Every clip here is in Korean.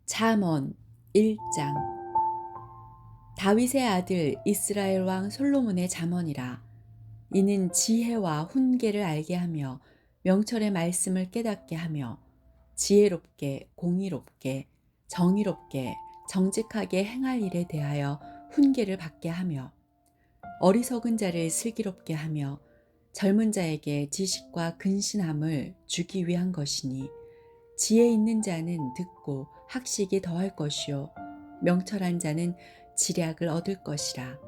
잠언 1장. 다윗의 아들 이스라엘 왕 솔로몬의 잠언이라. 이는 지혜와 훈계를 알게 하며 명철의 말씀을 깨닫게 하며 지혜롭게 공의롭게 정의롭게 정직하게 행할 일에 대하여 훈계를 받게 하며 어리석은 자를 슬기롭게 하며 젊은 자에게 지식과 근신함을 주기 위한 것이니, 지혜 있는 자는 듣고 학식이 더할 것이요 명철한 자는 지략을 얻을 것이라.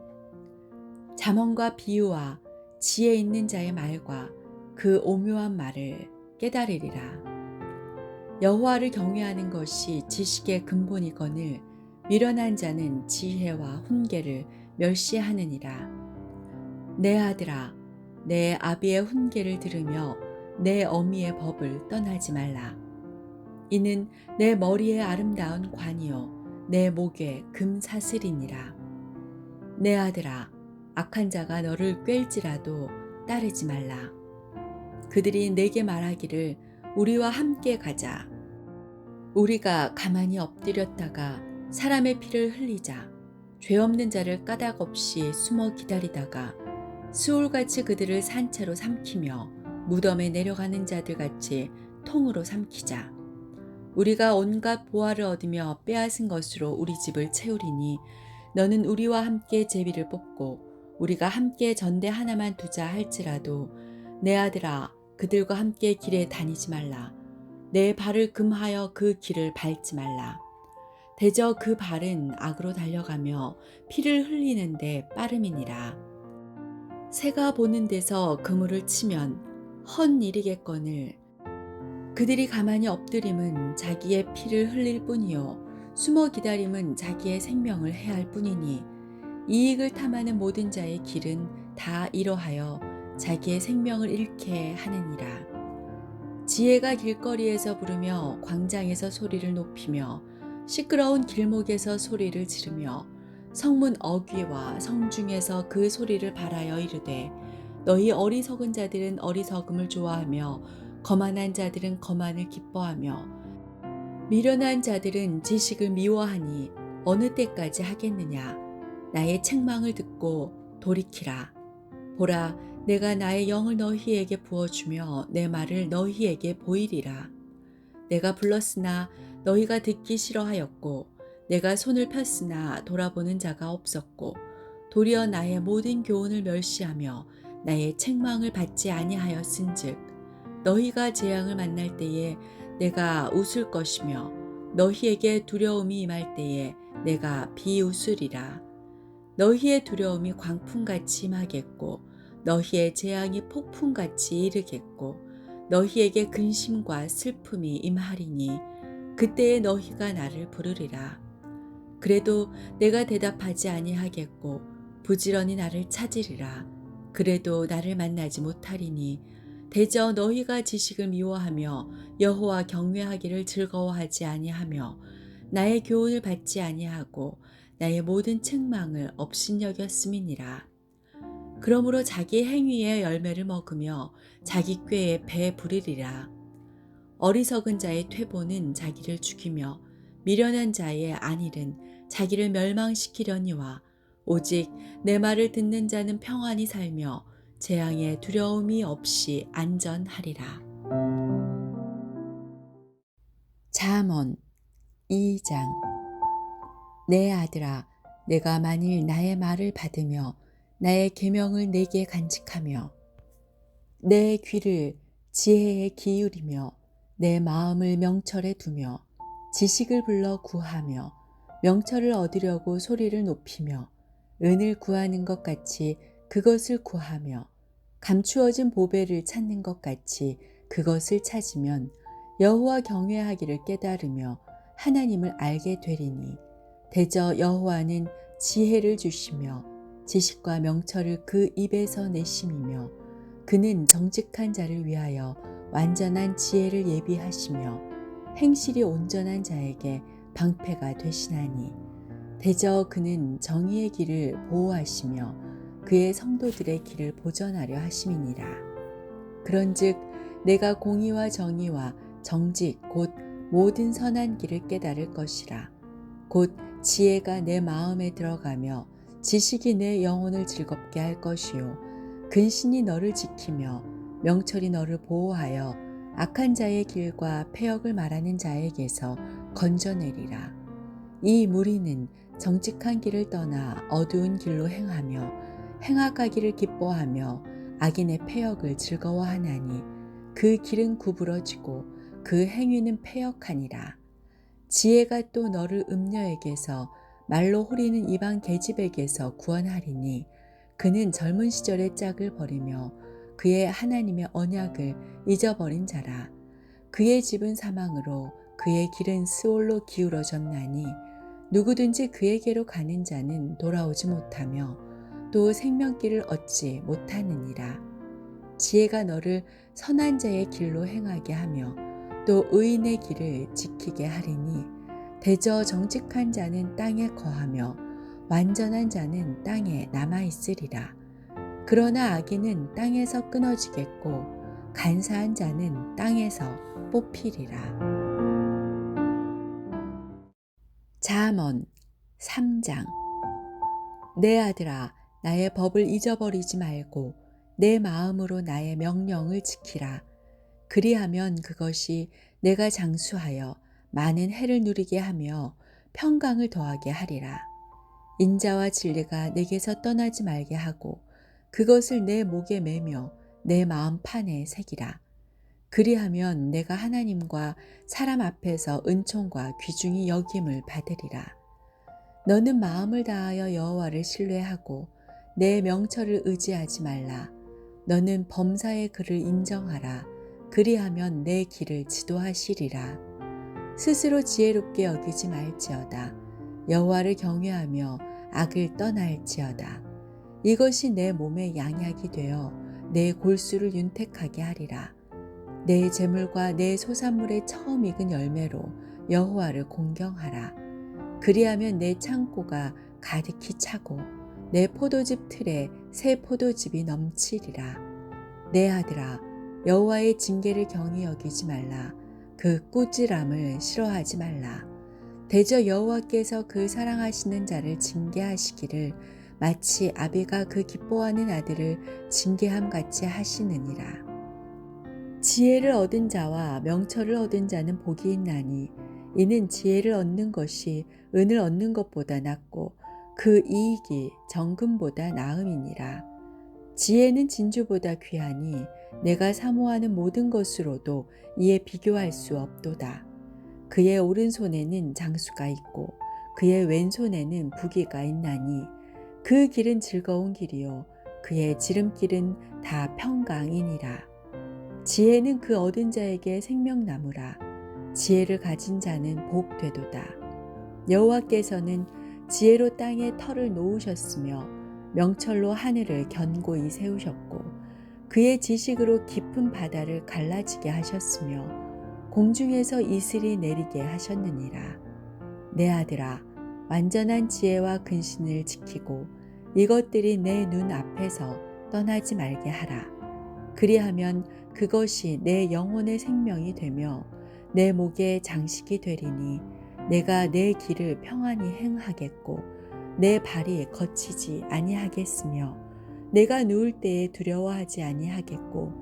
잠언과 비유와 지혜 있는 자의 말과 그 오묘한 말을 깨달으리라. 여호와를 경외하는 것이 지식의 근본이거늘 미련한 자는 지혜와 훈계를 멸시하느니라. 내 아들아, 내 아비의 훈계를 들으며 내 어미의 법을 떠나지 말라. 이는 내 머리에 아름다운 관이요 내 목에 금사슬이니라. 내 아들아, 악한 자가 너를 꿰일지라도 따르지 말라. 그들이 내게 말하기를 우리와 함께 가자. 우리가 가만히 엎드렸다가 사람의 피를 흘리자. 죄 없는 자를 까닭 없이 숨어 기다리다가 수올같이 그들을 산채로 삼키며 무덤에 내려가는 자들같이 통으로 삼키자. 우리가 온갖 보화를 얻으며 빼앗은 것으로 우리 집을 채우리니, 너는 우리와 함께 제비를 뽑고 우리가 함께 전대 하나만 두자 할지라도 내 아들아, 그들과 함께 길에 다니지 말라. 내 발을 금하여 그 길을 밟지 말라. 대저 그 발은 악으로 달려가며 피를 흘리는데 빠름이니라. 새가 보는 데서 그물을 치면 헛 일이겠거늘 그들이 가만히 엎드림은 자기의 피를 흘릴 뿐이요 숨어 기다림은 자기의 생명을 해할 뿐이니, 이익을 탐하는 모든 자의 길은 다 이러하여 자기의 생명을 잃게 하느니라. 지혜가 길거리에서 부르며 광장에서 소리를 높이며 시끄러운 길목에서 소리를 지르며 성문 어귀와 성중에서 그 소리를 발하여 이르되, 너희 어리석은 자들은 어리석음을 좋아하며 거만한 자들은 거만을 기뻐하며 미련한 자들은 지식을 미워하니 어느 때까지 하겠느냐. 나의 책망을 듣고 돌이키라. 보라, 내가 나의 영을 너희에게 부어주며 내 말을 너희에게 보이리라. 내가 불렀으나 너희가 듣기 싫어하였고, 내가 손을 폈으나 돌아보는 자가 없었고, 도리어 나의 모든 교훈을 멸시하며 나의 책망을 받지 아니하였은즉, 너희가 재앙을 만날 때에 내가 웃을 것이며 너희에게 두려움이 임할 때에 내가 비웃으리라. 너희의 두려움이 광풍같이 임하겠고 너희의 재앙이 폭풍같이 이르겠고 너희에게 근심과 슬픔이 임하리니, 그때에 너희가 나를 부르리라. 그래도 내가 대답하지 아니하겠고 부지런히 나를 찾으리라. 그래도 나를 만나지 못하리니, 대저 너희가 지식을 미워하며 여호와 경외하기를 즐거워하지 아니하며 나의 교훈을 받지 아니하고 나의 모든 책망을 업신여겼음이니라. 그러므로 자기 행위의 열매를 먹으며 자기 꾀에 배 부르리라. 어리석은 자의 퇴보는 자기를 죽이며 미련한 자의 안일은 자기를 멸망시키려니와, 오직 내 말을 듣는 자는 평안히 살며 재앙의 두려움이 없이 안전하리라. 잠언 2장. 내 아들아, 내가 만일 나의 말을 받으며 나의 계명을 내게 간직하며 내 귀를 지혜에 기울이며 내 마음을 명철에 두며 지식을 불러 구하며 명철을 얻으려고 소리를 높이며 은을 구하는 것 같이 그것을 구하며 감추어진 보배를 찾는 것 같이 그것을 찾으면 여호와 경외하기를 깨달으며 하나님을 알게 되리니, 대저 여호와는 지혜를 주시며 지식과 명철을 그 입에서 내심이며 그는 정직한 자를 위하여 완전한 지혜를 예비하시며 행실이 온전한 자에게 방패가 되시나니, 대저 그는 정의의 길을 보호하시며 그의 성도들의 길을 보전하려 하심이니라. 그런즉 내가 공의와 정의와 정직 곧 모든 선한 길을 깨달을 것이라. 곧 지혜가 내 마음에 들어가며 지식이 내 영혼을 즐겁게 할 것이요 근신이 너를 지키며 명철이 너를 보호하여 악한 자의 길과 패역을 말하는 자에게서 건져내리라. 이 무리는 정직한 길을 떠나 어두운 길로 행하며 행악하기를 기뻐하며 악인의 패역을 즐거워하나니 그 길은 구부러지고 그 행위는 패역하니라. 지혜가 또 너를 음녀에게서 말로 호리는 이방 계집에게서 구원하리니 그는 젊은 시절의 짝을 버리며 그의 하나님의 언약을 잊어버린 자라. 그의 집은 사망으로 그의 길은 스올로 기울어졌나니 누구든지 그에게로 가는 자는 돌아오지 못하며 또 생명길을 얻지 못하느니라. 지혜가 너를 선한 자의 길로 행하게 하며 또 의인의 길을 지키게 하리니 대저 정직한 자는 땅에 거하며 완전한 자는 땅에 남아 있으리라. 그러나 악인은 땅에서 끊어지겠고 간사한 자는 땅에서 뽑히리라. 잠언 3장. 내 아들아, 나의 법을 잊어버리지 말고 내 마음으로 나의 명령을 지키라. 그리하면 그것이 내가 장수하여 많은 해를 누리게 하며 평강을 더하게 하리라. 인자와 진리가 내게서 떠나지 말게 하고 그것을 내 목에 매며 내 마음판에 새기라. 그리하면 내가 하나님과 사람 앞에서 은총과 귀중히 여김을 받으리라. 너는 마음을 다하여 여호와를 신뢰하고 내 명철을 의지하지 말라. 너는 범사의 그를 인정하라. 그리하면 내 길을 지도하시리라. 스스로 지혜롭게 여기지 말지어다. 여호와를 경외하며 악을 떠날지어다. 이것이 내 몸의 양약이 되어 내 골수를 윤택하게 하리라. 내 재물과 내 소산물의 처음 익은 열매로 여호와를 공경하라. 그리하면 내 창고가 가득히 차고 내 포도즙 틀에 새 포도즙이 넘치리라. 내 아들아, 여호와의 징계를 경히 여기지 말라. 그 꾸지람을 싫어하지 말라. 대저 여호와께서 그 사랑하시는 자를 징계하시기를 마치 아비가 그 기뻐하는 아들을 징계함 같이 하시느니라. 지혜를 얻은 자와 명철을 얻은 자는 복이 있나니 이는 지혜를 얻는 것이 은을 얻는 것보다 낫고 그 이익이 정금보다 나음이니라. 지혜는 진주보다 귀하니 내가 사모하는 모든 것으로도 이에 비교할 수 없도다. 그의 오른손에는 장수가 있고 그의 왼손에는 부귀가 있나니 그 길은 즐거운 길이요 그의 지름길은 다 평강이니라. 지혜는 그 얻은 자에게 생명나무라. 지혜를 가진 자는 복되도다. 여호와께서는 지혜로 땅에 터를 놓으셨으며 명철로 하늘을 견고히 세우셨고 그의 지식으로 깊은 바다를 갈라지게 하셨으며 공중에서 이슬이 내리게 하셨느니라. 내 아들아, 완전한 지혜와 근신을 지키고 이것들이 내 눈 앞에서 떠나지 말게 하라. 그리하면 그것이 내 영혼의 생명이 되며 내 목에 장식이 되리니 내가 내 길을 평안히 행하겠고 내 발이 거치지 아니하겠으며 내가 누울 때에 두려워하지 아니하겠고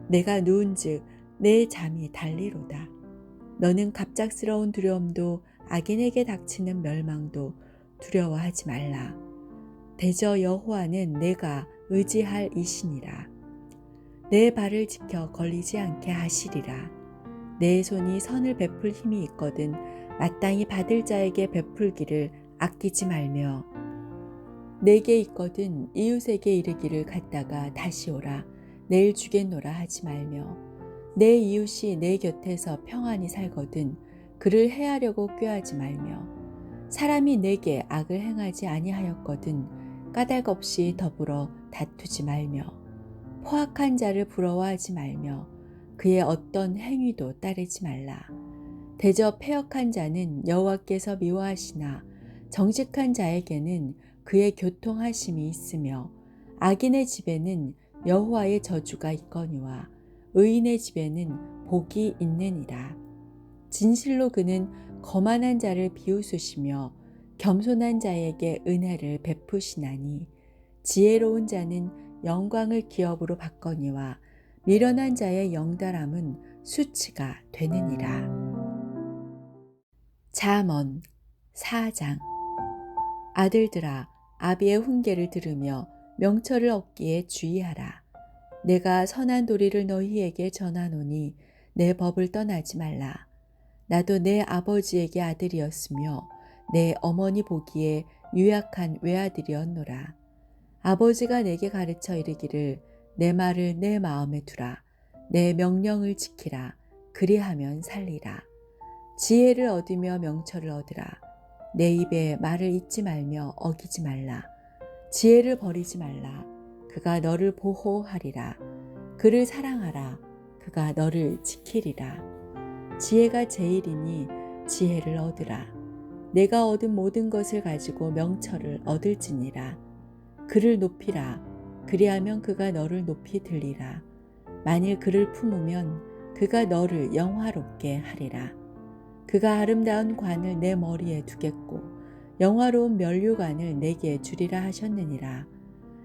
내가 누운즉 내 잠이 달리로다. 너는 갑작스러운 두려움도 악인에게 닥치는 멸망도 두려워하지 말라. 대저 여호와는 내가 의지할 이시니라. 내 발을 지켜 걸리지 않게 하시리라. 내 손이 선을 베풀 힘이 있거든 마땅히 받을 자에게 베풀기를 아끼지 말며 내게 있거든 이웃에게 이르기를 갔다가 다시 오라. 내일 주겠노라 하지 말며 내 이웃이 내 곁에서 평안히 살거든 그를 해하려고 꾀하지 말며 사람이 내게 악을 행하지 아니하였거든 까닭 없이 더불어 다투지 말며 포악한 자를 부러워하지 말며 그의 어떤 행위도 따르지 말라. 대저 패역한 자는 여호와께서 미워하시나 정직한 자에게는 그의 교통하심이 있으며 악인의 집에는 여호와의 저주가 있거니와 의인의 집에는 복이 있느니라. 진실로 그는 거만한 자를 비웃으시며 겸손한 자에게 은혜를 베푸시나니 지혜로운 자는 영광을 기업으로 받거니와 미련한 자의 영달함은 수치가 되느니라. 잠언 4장. 아들들아, 아비의 훈계를 들으며 명철을 얻기에 주의하라. 내가 선한 도리를 너희에게 전하노니 내 법을 떠나지 말라. 나도 내 아버지에게 아들이었으며 내 어머니 보기에 유약한 외아들이었노라. 아버지가 내게 가르쳐 이르기를 내 말을 내 마음에 두라. 내 명령을 지키라. 그리하면 살리라. 지혜를 얻으며 명철을 얻으라. 내 입에 말을 잊지 말며 어기지 말라. 지혜를 버리지 말라. 그가 너를 보호하리라. 그를 사랑하라. 그가 너를 지키리라. 지혜가 제일이니 지혜를 얻으라. 내가 얻은 모든 것을 가지고 명철을 얻을지니라. 그를 높이라. 그리하면 그가 너를 높이 들리라. 만일 그를 품으면 그가 너를 영화롭게 하리라. 그가 아름다운 관을 내 머리에 두겠고 영화로운 면류관을 내게 주리라 하셨느니라.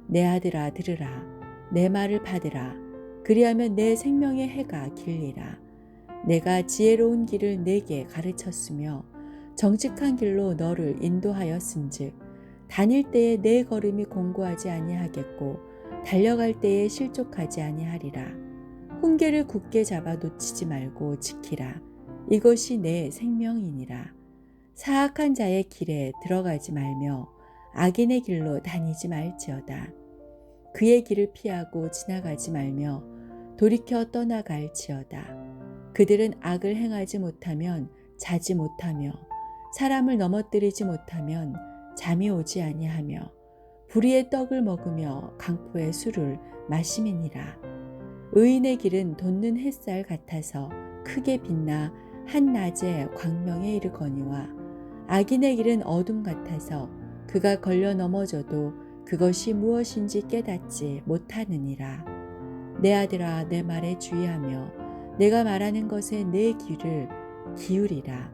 내 아들아 들으라. 내 말을 받으라. 그리하면 내 생명의 해가 길리라. 내가 지혜로운 길을 내게 가르쳤으며 정직한 길로 너를 인도하였은즉 다닐 때에 내 걸음이 공고하지 아니하겠고 달려갈 때에 실족하지 아니하리라. 훈계를 굳게 잡아 놓치지 말고 지키라. 이것이 내 생명이니라. 사악한 자의 길에 들어가지 말며 악인의 길로 다니지 말지어다. 그의 길을 피하고 지나가지 말며 돌이켜 떠나갈지어다. 그들은 악을 행하지 못하면 자지 못하며 사람을 넘어뜨리지 못하면 잠이 오지 아니하며 불의의 떡을 먹으며 강포의 술을 마심이니라. 의인의 길은 돋는 햇살 같아서 크게 빛나 한낮에 광명에 이르거니와 악인의 길은 어둠 같아서 그가 걸려 넘어져도 그것이 무엇인지 깨닫지 못하느니라. 내 아들아 내 말에 주의하며 내가 말하는 것에 내 귀를 기울이라.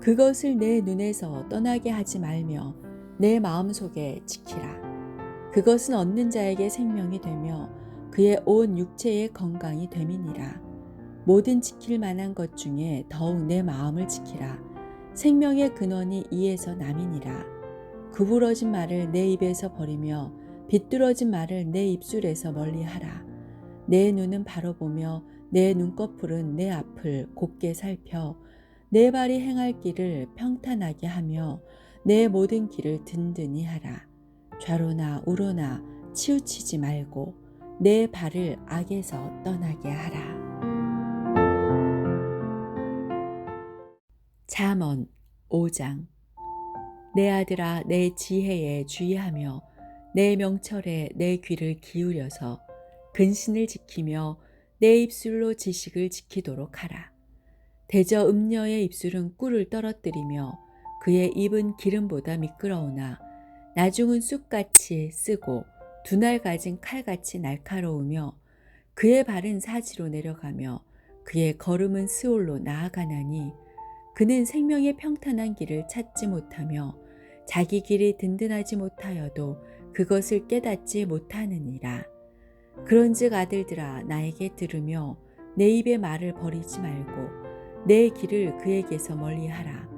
그것을 내 눈에서 떠나게 하지 말며 내 마음속에 지키라. 그것은 얻는 자에게 생명이 되며 그의 온 육체의 건강이 됨이니라. 모든 지킬 만한 것 중에 더욱 내 마음을 지키라. 생명의 근원이 이에서 남이니라. 구부러진 말을 내 입에서 버리며 비뚤어진 말을 내 입술에서 멀리하라. 내 눈은 바로 보며 내 눈꺼풀은 내 앞을 곱게 살펴 내 발이 행할 길을 평탄하게 하며 내 모든 길을 든든히 하라. 좌로나 우로나 치우치지 말고 내 발을 악에서 떠나게 하라. 잠언 5장. 내 아들아 내 지혜에 주의하며 내 명철에 내 귀를 기울여서 근신을 지키며 내 입술로 지식을 지키도록 하라. 대저 음녀의 입술은 꿀을 떨어뜨리며 그의 입은 기름보다 미끄러우나 나중은 쑥같이 쓰고 두날 가진 칼같이 날카로우며 그의 발은 사지로 내려가며 그의 걸음은 스올로 나아가나니 그는 생명의 평탄한 길을 찾지 못하며 자기 길이 든든하지 못하여도 그것을 깨닫지 못하느니라. 그런즉 아들들아 나에게 들으며 내 입의 말을 버리지 말고 내 길을 그에게서 멀리하라.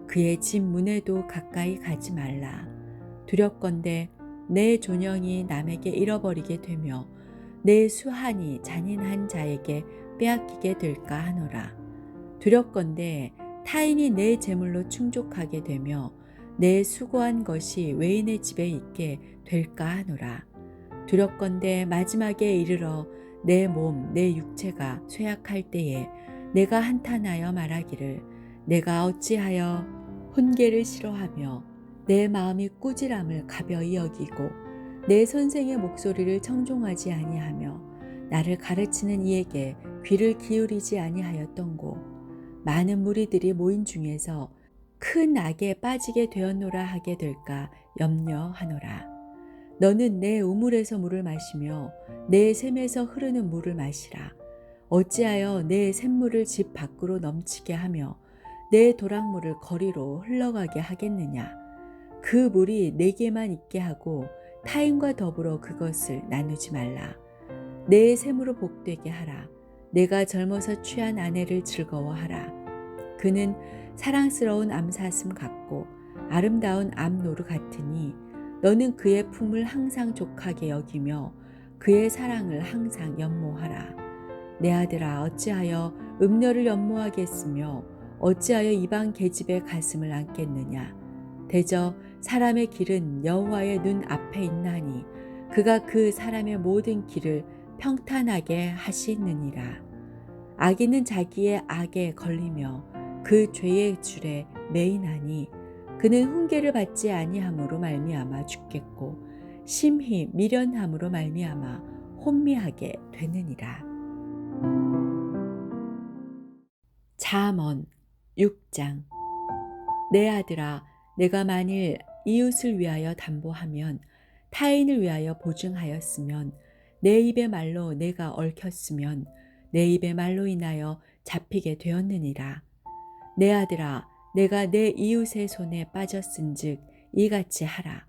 그의 집 문에도 가까이 가지 말라. 두렵건대 내 존영이 남에게 잃어버리게 되며 내 수한이 잔인한 자에게 빼앗기게 될까 하노라. 두렵건대 타인이 내 재물로 충족하게 되며 내 수고한 것이 외인의 집에 있게 될까 하노라. 두렵건대 마지막에 이르러 내 몸, 내 육체가 쇠약할 때에 내가 한탄하여 말하기를 내가 어찌하여 훈계를 싫어하며 내 마음이 꾸지람을 가벼이 여기고 내 선생의 목소리를 청종하지 아니하며 나를 가르치는 이에게 귀를 기울이지 아니하였던고. 많은 무리들이 모인 중에서 큰 악에 빠지게 되었노라 하게 될까 염려하노라. 너는 내 우물에서 물을 마시며 내 샘에서 흐르는 물을 마시라. 어찌하여 내 샘물을 집 밖으로 넘치게 하며 내 도랑물을 거리로 흘러가게 하겠느냐. 그 물이 내게만 있게 하고 타인과 더불어 그것을 나누지 말라. 내 샘으로 복되게 하라. 내가 젊어서 취한 아내를 즐거워하라. 그는 사랑스러운 암사슴 같고 아름다운 암노루 같으니 너는 그의 품을 항상 족하게 여기며 그의 사랑을 항상 연모하라. 내 아들아, 어찌하여 음녀를 연모하겠으며 어찌하여 이방 계집의 가슴을 안겠느냐. 대저 사람의 길은 여호와의 눈 앞에 있나니 그가 그 사람의 모든 길을 평탄하게 하시느니라. 악인은 자기의 악에 걸리며 그 죄의 줄에 매이나니 그는 훈계를 받지 아니함으로 말미암아 죽겠고 심히 미련함으로 말미암아 혼미하게 되느니라. 잠언 6장. 내 아들아, 내가 만일 이웃을 위하여 담보하면 타인을 위하여 보증하였으면 내 입의 말로 내가 얽혔으면 내 입의 말로 인하여 잡히게 되었느니라. 내 아들아, 내가 내 이웃의 손에 빠졌은즉 이같이 하라.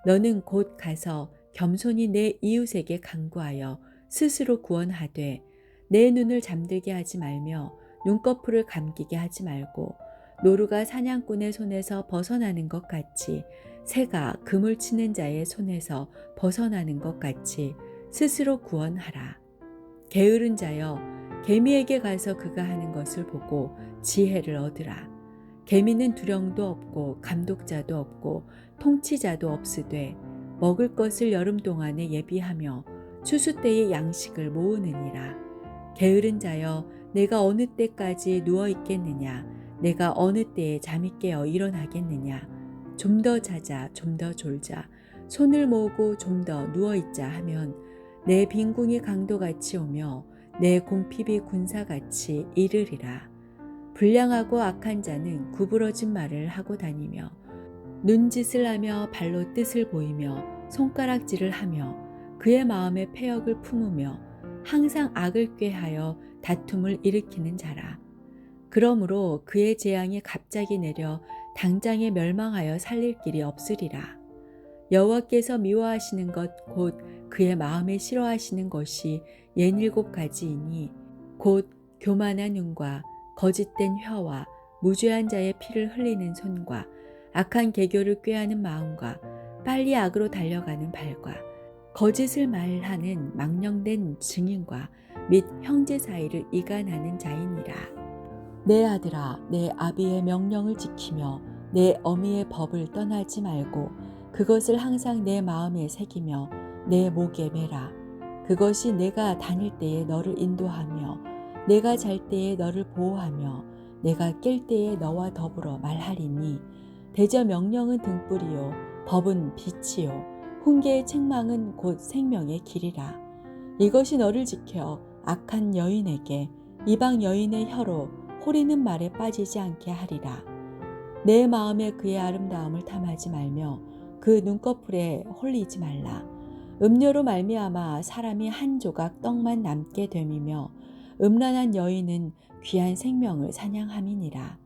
너는 곧 가서 겸손히 내 이웃에게 간구하여 스스로 구원하되 내 눈을 잠들게 하지 말며 눈꺼풀을 감기게 하지 말고 노루가 사냥꾼의 손에서 벗어나는 것 같이 새가 그물 치는 자의 손에서 벗어나는 것 같이 스스로 구원하라. 게으른 자여, 개미에게 가서 그가 하는 것을 보고 지혜를 얻으라. 개미는 두령도 없고 감독자도 없고 통치자도 없으되 먹을 것을 여름 동안에 예비하며 추수 때의 양식을 모으느니라. 게으른 자여, 내가 어느 때까지 누워 있겠느냐. 내가 어느 때에 잠이 깨어 일어나겠느냐. 좀 더 자자, 좀 더 졸자, 손을 모으고 좀 더 누워있자 하면 내 빈궁이 강도같이 오며 내 궁핍이 군사같이 이르리라. 불량하고 악한 자는 구부러진 말을 하고 다니며 눈짓을 하며 발로 뜻을 보이며 손가락질을 하며 그의 마음에 패역을 품으며 항상 악을 꾀하여 다툼을 일으키는 자라. 그러므로 그의 재앙이 갑자기 내려 당장에 멸망하여 살릴 길이 없으리라. 여호와께서 미워하시는 것 곧 그의 마음에 싫어하시는 것이 67가지이니 곧 교만한 눈과 거짓된 혀와 무죄한 자의 피를 흘리는 손과 악한 계교를 꾀하는 마음과 빨리 악으로 달려가는 발과 거짓을 말하는 망령된 증인과 및 형제 사이를 이간하는 자이니라. 내 아들아, 내 아비의 명령을 지키며 내 어미의 법을 떠나지 말고 그것을 항상 내 마음에 새기며 내 목에 매라. 그것이 내가 다닐 때에 너를 인도하며 내가 잘 때에 너를 보호하며 내가 깰 때에 너와 더불어 말하리니 대저 명령은 등불이요 법은 빛이요 훈계의 책망은 곧 생명의 길이라. 이것이 너를 지켜 악한 여인에게 이방 여인의 혀로 호리는 말에 빠지지 않게 하리라. 내 마음에 그의 아름다움을 탐하지 말며 그 눈꺼풀에 홀리지 말라. 음료로 말미암아 사람이 한 조각 떡만 남게 됨이며 음란한 여인은 귀한 생명을 사냥함이니라.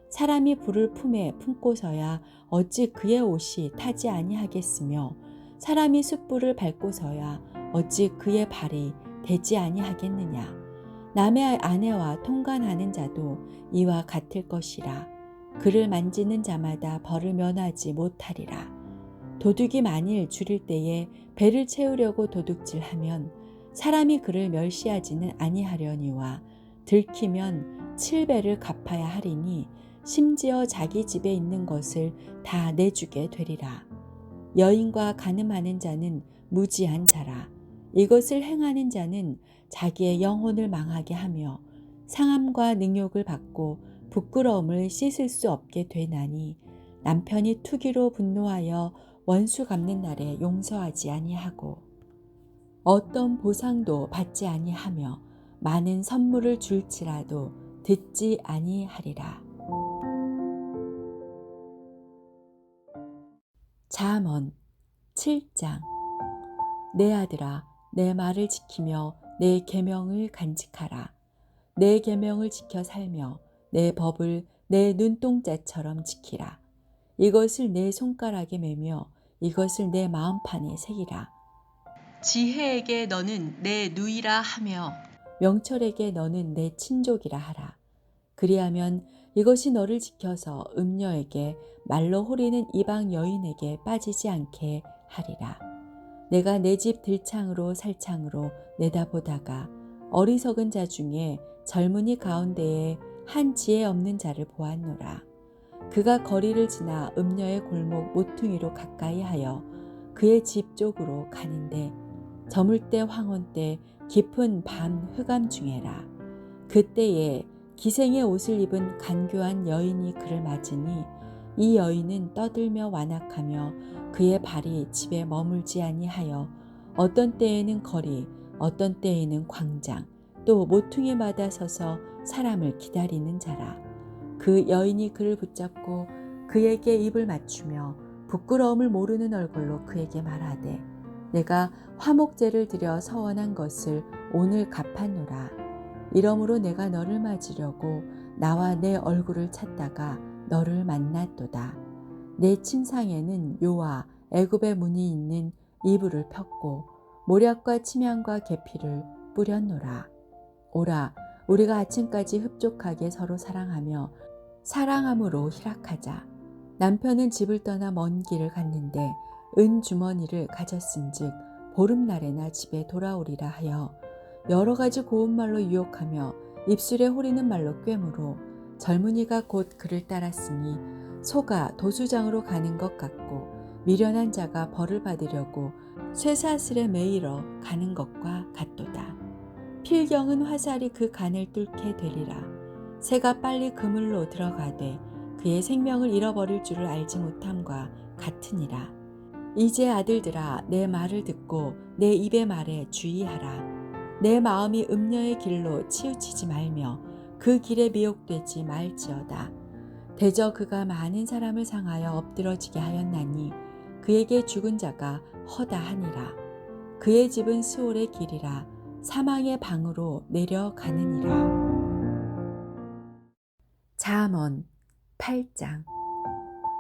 사람이 불을 품에 품고서야 어찌 그의 옷이 타지 아니하겠으며 사람이 숯불을 밟고서야 어찌 그의 발이 되지 아니하겠느냐. 남의 아내와 통간하는 자도 이와 같을 것이라. 그를 만지는 자마다 벌을 면하지 못하리라. 도둑이 만일 줄일 때에 배를 채우려고 도둑질하면 사람이 그를 멸시하지는 아니하려니와 들키면 7배를 갚아야 하리니 심지어 자기 집에 있는 것을 다 내주게 되리라. 여인과 간음하는 자는 무지한 자라. 이것을 행하는 자는 자기의 영혼을 망하게 하며 상함과 능욕을 받고 부끄러움을 씻을 수 없게 되나니 남편이 투기로 분노하여 원수 갚는 날에 용서하지 아니하고 어떤 보상도 받지 아니하며 많은 선물을 줄지라도 듣지 아니하리라. 잠언 7장. 내 아들아, 내 말을 지키며 내 계명을 간직하라. 내 계명을 지켜 살며 내 법을 내 눈동자처럼 지키라. 이것을 내 손가락에 매며 이것을 내 마음판에 새기라. 지혜에게 너는 내 누이라 하며 명철에게 너는 내 친족이라 하라. 그리하면 이것이 너를 지켜서 음녀에게 말로 호리는 이방 여인에게 빠지지 않게 하리라. 내가 내 집 들창으로 살창으로 내다보다가 어리석은 자 중에 젊은이 가운데에 한 지혜 없는 자를 보았노라. 그가 거리를 지나 음녀의 골목 모퉁이로 가까이 하여 그의 집 쪽으로 가는데 저물 때 황혼 때 깊은 밤 흑암 중에라. 그때에 기생의 옷을 입은 간교한 여인이 그를 맞으니 이 여인은 떠들며 완악하며 그의 발이 집에 머물지 아니하여 어떤 때에는 거리 어떤 때에는 광장 또 모퉁이마다 서서 사람을 기다리는 자라. 그 여인이 그를 붙잡고 그에게 입을 맞추며 부끄러움을 모르는 얼굴로 그에게 말하되 내가 화목제를 드려 서원한 것을 오늘 갚았노라. 이러므로 내가 너를 맞으려고 나와 내 얼굴을 찾다가 너를 만났도다. 내 침상에는 요와 애굽의 문이 있는 이불을 폈고 모략과 침향과 계피를 뿌렸노라. 오라 우리가 아침까지 흡족하게 서로 사랑하며 사랑함으로 희락하자. 남편은 집을 떠나 먼 길을 갔는데 은 주머니를 가졌은즉 보름날에나 집에 돌아오리라 하여 여러 가지 고운 말로 유혹하며 입술에 호리는 말로 꿰므로 젊은이가 곧 그를 따랐으니 소가 도수장으로 가는 것 같고 미련한 자가 벌을 받으려고 쇠사슬에 매이러 가는 것과 같도다. 필경은 화살이 그 간을 뚫게 되리라. 새가 빨리 그물로 들어가되 그의 생명을 잃어버릴 줄을 알지 못함과 같으니라. 이제 아들들아 내 말을 듣고 내 입의 말에 주의하라. 내 마음이 음녀의 길로 치우치지 말며 그 길에 미혹되지 말지어다. 대저 그가 많은 사람을 상하여 엎드러지게 하였나니 그에게 죽은 자가 허다하니라. 그의 집은 수올의 길이라 사망의 방으로 내려가느니라. 잠언 8장.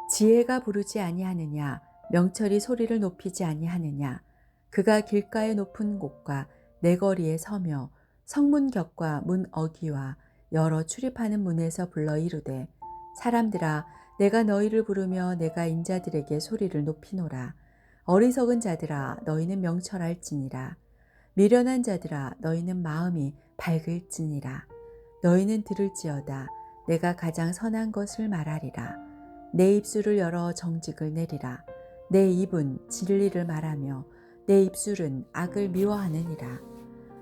지혜가 부르지 아니하느냐 명철이 소리를 높이지 아니하느냐. 그가 길가의 높은 곳과 내거리에 서며 성문 격과 문 어귀와 여러 출입하는 문에서 불러 이르되 사람들아 내가 너희를 부르며 내가 인자들에게 소리를 높이노라. 어리석은 자들아 너희는 명철할지니라. 미련한 자들아 너희는 마음이 밝을지니라. 너희는 들을지어다. 내가 가장 선한 것을 말하리라. 내 입술을 열어 정직을 내리라. 내 입은 진리를 말하며 내 입술은 악을 미워하느니라.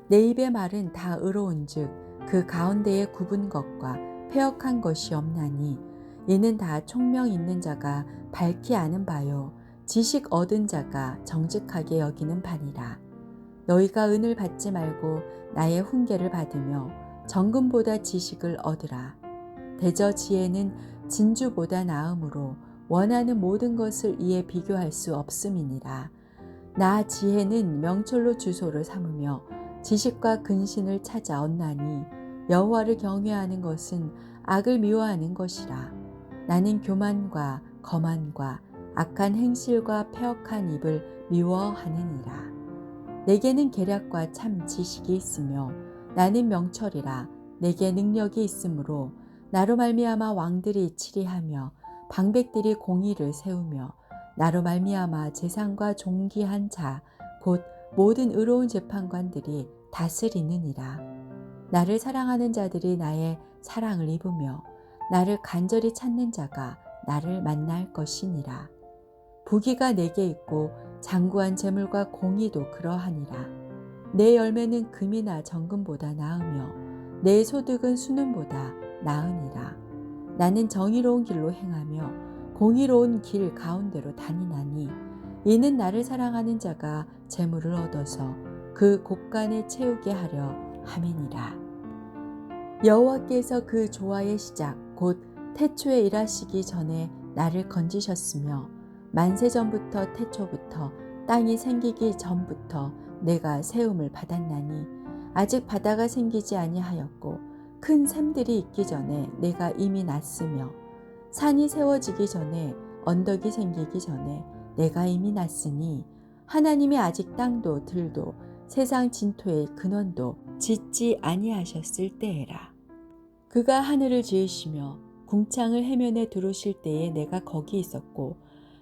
내 입의 말은 다 의로운즉 그 가운데에 굽은 것과 패역한 것이 없나니 이는 다 총명 있는 자가 밝히 아는 바요 지식 얻은 자가 정직하게 여기는 바니라. 너희가 은을 받지 말고 나의 훈계를 받으며 정금보다 지식을 얻으라. 대저 지혜는 진주보다 나음으로 원하는 모든 것을 이에 비교할 수 없음이니라. 나 지혜는 명철로 주소를 삼으며 지식과 근신을 찾아 얻나니 여호와를 경외하는 것은 악을 미워하는 것이라. 나는 교만과 거만과 악한 행실과 패역한 입을 미워하느니라. 내게는 계략과 참 지식이 있으며 나는 명철이라. 내게 능력이 있으므로 나로 말미암아 왕들이 치리하며 방백들이 공의를 세우며 나로 말미암아 재상과 존귀한 자 곧 모든 의로운 재판관들이 다스리느니라. 나를 사랑하는 자들이 나의 사랑을 입으며 나를 간절히 찾는 자가 나를 만날 것이니라. 부귀가 내게 있고 장구한 재물과 공의도 그러하니라. 내 열매는 금이나 정금보다 나으며 내 소득은 수는보다 나으니라. 나는 정의로운 길로 행하며 공의로운 길 가운데로 다니나니 이는 나를 사랑하는 자가 재물을 얻어서 그 곳간에 채우게 하려 함이니라. 여호와께서 그 조화의 시작 곧 태초에 일하시기 전에 나를 건지셨으며 만세 전부터 태초부터 땅이 생기기 전부터 내가 세움을 받았나니 아직 바다가 생기지 아니하였고 큰 샘들이 있기 전에 내가 이미 났으며 산이 세워지기 전에 언덕이 생기기 전에 내가 이미 났으니 하나님이 아직 땅도 들도 세상 진토의 근원도 짓지 아니하셨을 때에라. 그가 하늘을 지으시며 궁창을 해면에 두르실 때에 내가 거기 있었고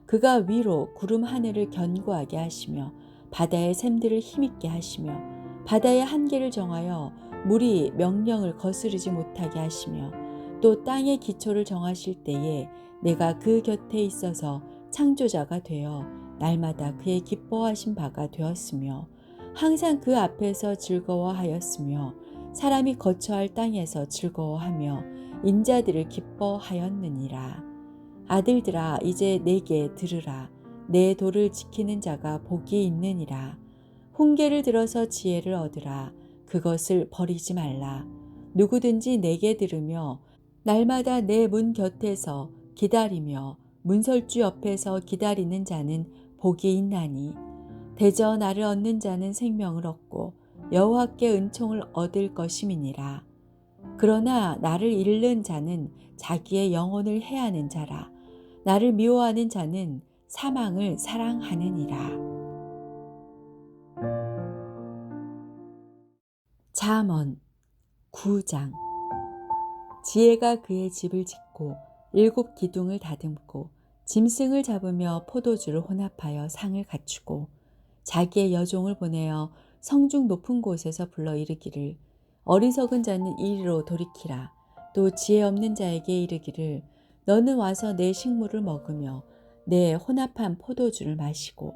그가 위로 구름 하늘을 견고하게 하시며 바다의 샘들을 힘있게 하시며 바다의 한계를 정하여 물이 명령을 거스르지 못하게 하시며 또 땅의 기초를 정하실 때에 내가 그 곁에 있어서 창조자가 되어 날마다 그의 기뻐하신 바가 되었으며 항상 그 앞에서 즐거워하였으며 사람이 거처할 땅에서 즐거워하며 인자들을 기뻐하였느니라. 아들들아 이제 내게 들으라. 내 도를 지키는 자가 복이 있느니라. 훈계를 들어서 지혜를 얻으라. 그것을 버리지 말라. 누구든지 내게 들으며 날마다 내 문 곁에서 기다리며 문설주 옆에서 기다리는 자는 복이 있나니 대저 나를 얻는 자는 생명을 얻고 여호와께 은총을 얻을 것임이니라. 그러나 나를 잃는 자는 자기의 영혼을 해하는 자라. 나를 미워하는 자는 사망을 사랑하느니라. 잠언 9장. 지혜가 그의 집을 짓고 7 기둥을 다듬고 짐승을 잡으며 포도주를 혼합하여 상을 갖추고 자기의 여종을 보내어 성중 높은 곳에서 불러 이르기를 어리석은 자는 이리로 돌이키라. 또 지혜 없는 자에게 이르기를 너는 와서 내 식물을 먹으며 내 혼합한 포도주를 마시고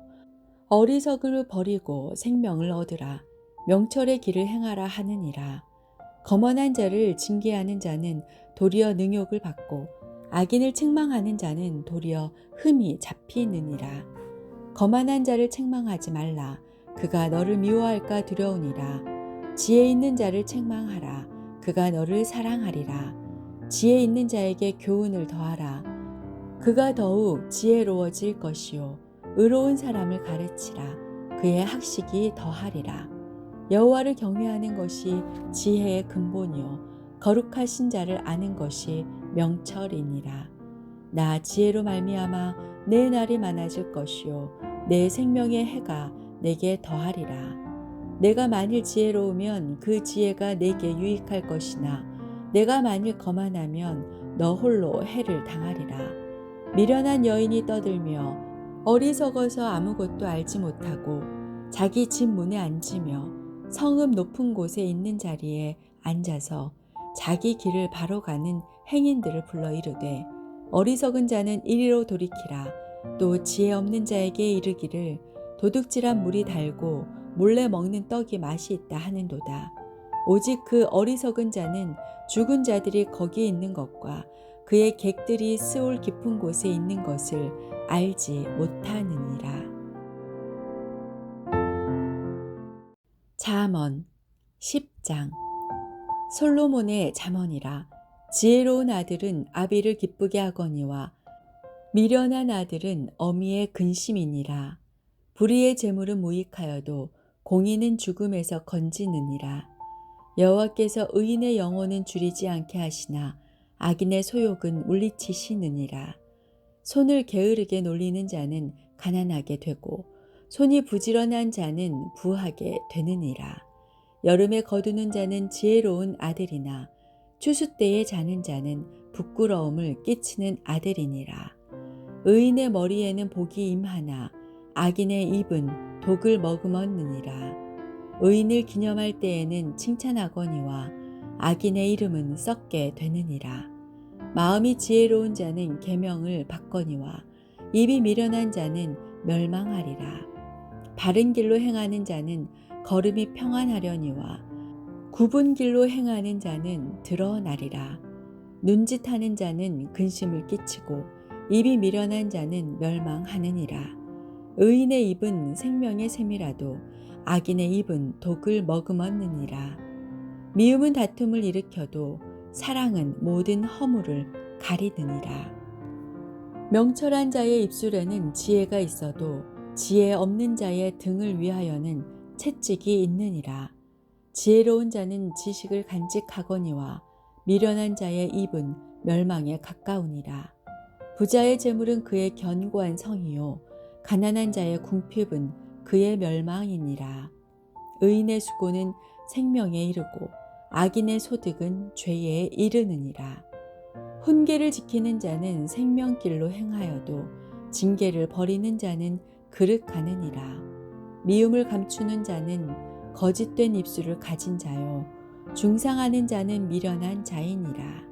어리석음을 버리고 생명을 얻으라. 명철의 길을 행하라 하느니라. 거만한 자를 징계하는 자는 도리어 능욕을 받고 악인을 책망하는 자는 도리어 흠이 잡히느니라. 거만한 자를 책망하지 말라. 그가 너를 미워할까 두려우니라. 지혜 있는 자를 책망하라. 그가 너를 사랑하리라. 지혜 있는 자에게 교훈을 더하라. 그가 더욱 지혜로워질 것이요 의로운 사람을 가르치라. 그의 학식이 더하리라. 여호와를 경외하는 것이 지혜의 근본이요 거룩하신 자를 아는 것이 명철이니라. 나 지혜로 말미암아 내 날이 많아질 것이요 내 생명의 해가 내게 더하리라. 내가 만일 지혜로우면 그 지혜가 내게 유익할 것이나 내가 만일 거만하면 너 홀로 해를 당하리라. 미련한 여인이 떠들며 어리석어서 아무것도 알지 못하고 자기 집 문에 앉으며 성읍 높은 곳에 있는 자리에 앉아서 자기 길을 바로 가는 행인들을 불러 이르되 어리석은 자는 이리로 돌이키라. 또 지혜 없는 자에게 이르기를 도둑질한 물이 달고 몰래 먹는 떡이 맛이 있다 하는도다. 오직 그 어리석은 자는 죽은 자들이 거기 있는 것과 그의 객들이 스올 깊은 곳에 있는 것을 알지 못하느니라. 잠언 10장. 솔로몬의 잠언이라. 지혜로운 아들은 아비를 기쁘게 하거니와 미련한 아들은 어미의 근심이니라. 불의의 재물은 무익하여도 공의는 죽음에서 건지느니라. 여호와께서 의인의 영혼은 줄이지 않게 하시나 악인의 소욕은 물리치시느니라. 손을 게으르게 놀리는 자는 가난하게 되고 손이 부지런한 자는 부하게 되느니라. 여름에 거두는 자는 지혜로운 아들이나 추수 때에 자는 자는 부끄러움을 끼치는 아들이니라. 의인의 머리에는 복이 임하나 악인의 입은 독을 머금었느니라. 의인을 기념할 때에는 칭찬하거니와 악인의 이름은 썩게 되느니라. 마음이 지혜로운 자는 계명을 받거니와 입이 미련한 자는 멸망하리라. 바른 길로 행하는 자는 걸음이 평안하려니와 굽은 길로 행하는 자는 드러나리라. 눈짓하는 자는 근심을 끼치고 입이 미련한 자는 멸망하느니라. 의인의 입은 생명의 샘이라도 악인의 입은 독을 머금었느니라. 미움은 다툼을 일으켜도 사랑은 모든 허물을 가리느니라. 명철한 자의 입술에는 지혜가 있어도 지혜 없는 자의 등을 위하여는 채찍이 있느니라. 지혜로운 자는 지식을 간직하거니와 미련한 자의 입은 멸망에 가까우니라. 부자의 재물은 그의 견고한 성이요 가난한 자의 궁핍은 그의 멸망이니라. 의인의 수고는 생명에 이르고 악인의 소득은 죄에 이르느니라. 훈계를 지키는 자는 생명길로 행하여도 징계를 버리는 자는 그릇가느니라. 미움을 감추는 자는 거짓된 입술을 가진 자요 중상하는 자는 미련한 자이니라.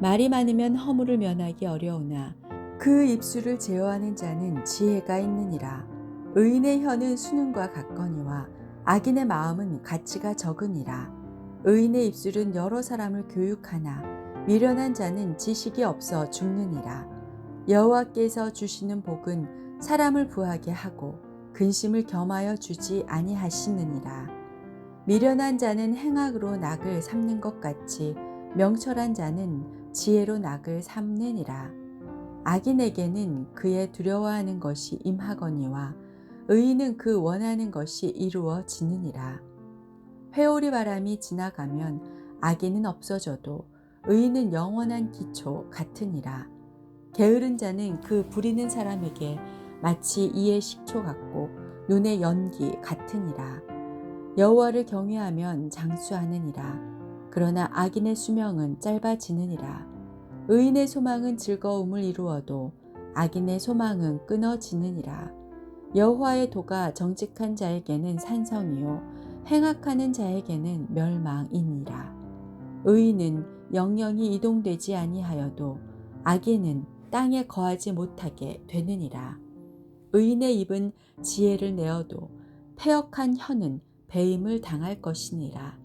말이 많으면 허물을 면하기 어려우나 그 입술을 제어하는 자는 지혜가 있느니라. 의인의 혀는 수능과 같거니와 악인의 마음은 가치가 적으니라. 의인의 입술은 여러 사람을 교육하나 미련한 자는 지식이 없어 죽느니라. 여호와께서 주시는 복은 사람을 부하게 하고 근심을 겸하여 주지 아니하시느니라. 미련한 자는 행악으로 낙을 삼는 것 같이 명철한 자는 지혜로 낙을 삼느니라. 악인에게는 그의 두려워하는 것이 임하거니와 의인은 그 원하는 것이 이루어지느니라. 회오리 바람이 지나가면 악인은 없어져도 의인은 영원한 기초 같으니라. 게으른 자는 그 부리는 사람에게 마치 이의 식초 같고 눈의 연기 같으니라. 여호와를 경외하면 장수하느니라. 그러나 악인의 수명은 짧아지느니라. 의인의 소망은 즐거움을 이루어도 악인의 소망은 끊어지느니라. 여호와의 도가 정직한 자에게는 산성이요 행악하는 자에게는 멸망이니라. 의인은 영영이 이동되지 아니하여도 악인은 땅에 거하지 못하게 되느니라. 의인의 입은 지혜를 내어도 패역한 혀는 배임을 당할 것이니라.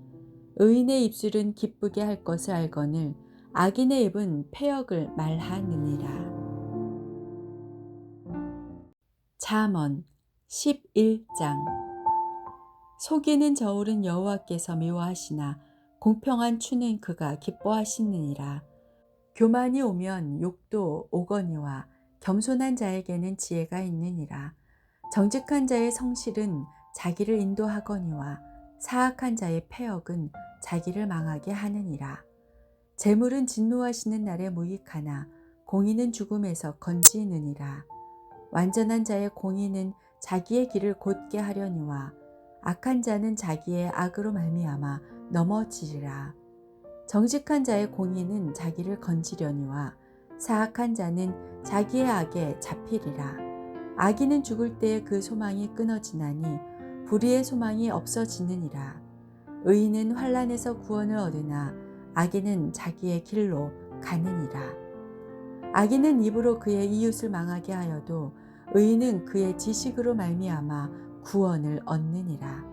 의인의 입술은 기쁘게 할 것을 알거늘 악인의 입은 패역을 말하느니라. 잠언 11장. 속이는 저울은 여호와께서 미워하시나 공평한 추는 그가 기뻐하시느니라. 교만이 오면 욕도 오거니와 겸손한 자에게는 지혜가 있느니라. 정직한 자의 성실은 자기를 인도하거니와 사악한 자의 패역은 자기를 망하게 하느니라. 재물은 진노하시는 날에 무익하나 공의는 죽음에서 건지느니라. 완전한 자의 공의는 자기의 길을 곧게 하려니와 악한 자는 자기의 악으로 말미암아 넘어지리라. 정직한 자의 공의는 자기를 건지려니와 사악한 자는 자기의 악에 잡히리라. 악인은 죽을 때에 그 소망이 끊어지나니 불의의 소망이 없어지느니라. 의인은 환난에서 구원을 얻으나 악인은 자기의 길로 가느니라. 악인은 입으로 그의 이웃을 망하게 하여도 의인은 그의 지식으로 말미암아 구원을 얻느니라.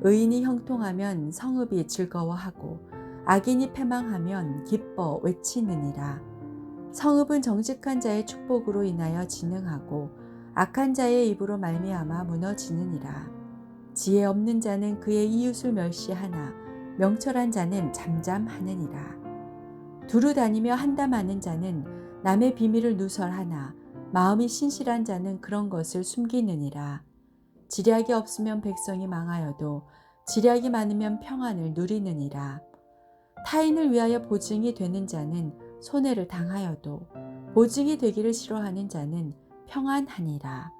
의인이 형통하면 성읍이 즐거워하고 악인이 패망하면 기뻐 외치느니라. 성읍은 정직한 자의 축복으로 인하여 진흥하고 악한 자의 입으로 말미암아 무너지느니라. 지혜 없는 자는 그의 이웃을 멸시하나 명철한 자는 잠잠하느니라. 두루 다니며 한담하는 자는 남의 비밀을 누설하나 마음이 신실한 자는 그런 것을 숨기느니라. 지략이 없으면 백성이 망하여도 지략이 많으면 평안을 누리느니라. 타인을 위하여 보증이 되는 자는 손해를 당하여도 보증이 되기를 싫어하는 자는 평안하니라.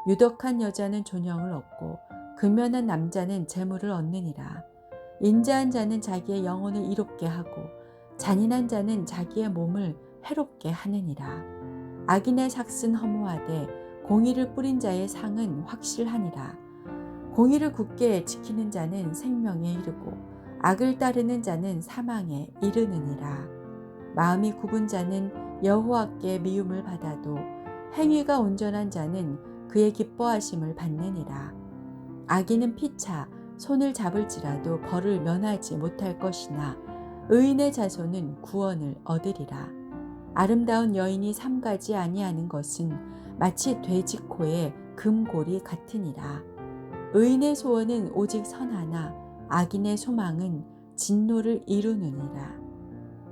유덕한 여자는 존영을 얻고 근면한 남자는 재물을 얻느니라. 인자한 자는 자기의 영혼을 이롭게 하고 잔인한 자는 자기의 몸을 해롭게 하느니라. 악인의 삭은 허무하되 공의를 뿌린 자의 상은 확실하니라. 공의를 굳게 지키는 자는 생명에 이르고 악을 따르는 자는 사망에 이르느니라. 마음이 굽은 자는 여호와께 미움을 받아도 행위가 온전한 자는 그의 기뻐하심을 받느니라. 악인은 피차 손을 잡을지라도 벌을 면하지 못할 것이나 의인의 자손은 구원을 얻으리라. 아름다운 여인이 삼가지 아니하는 것은 마치 돼지 코에 금골이 같으니라. 의인의 소원은 오직 선하나 악인의 소망은 진노를 이루느니라.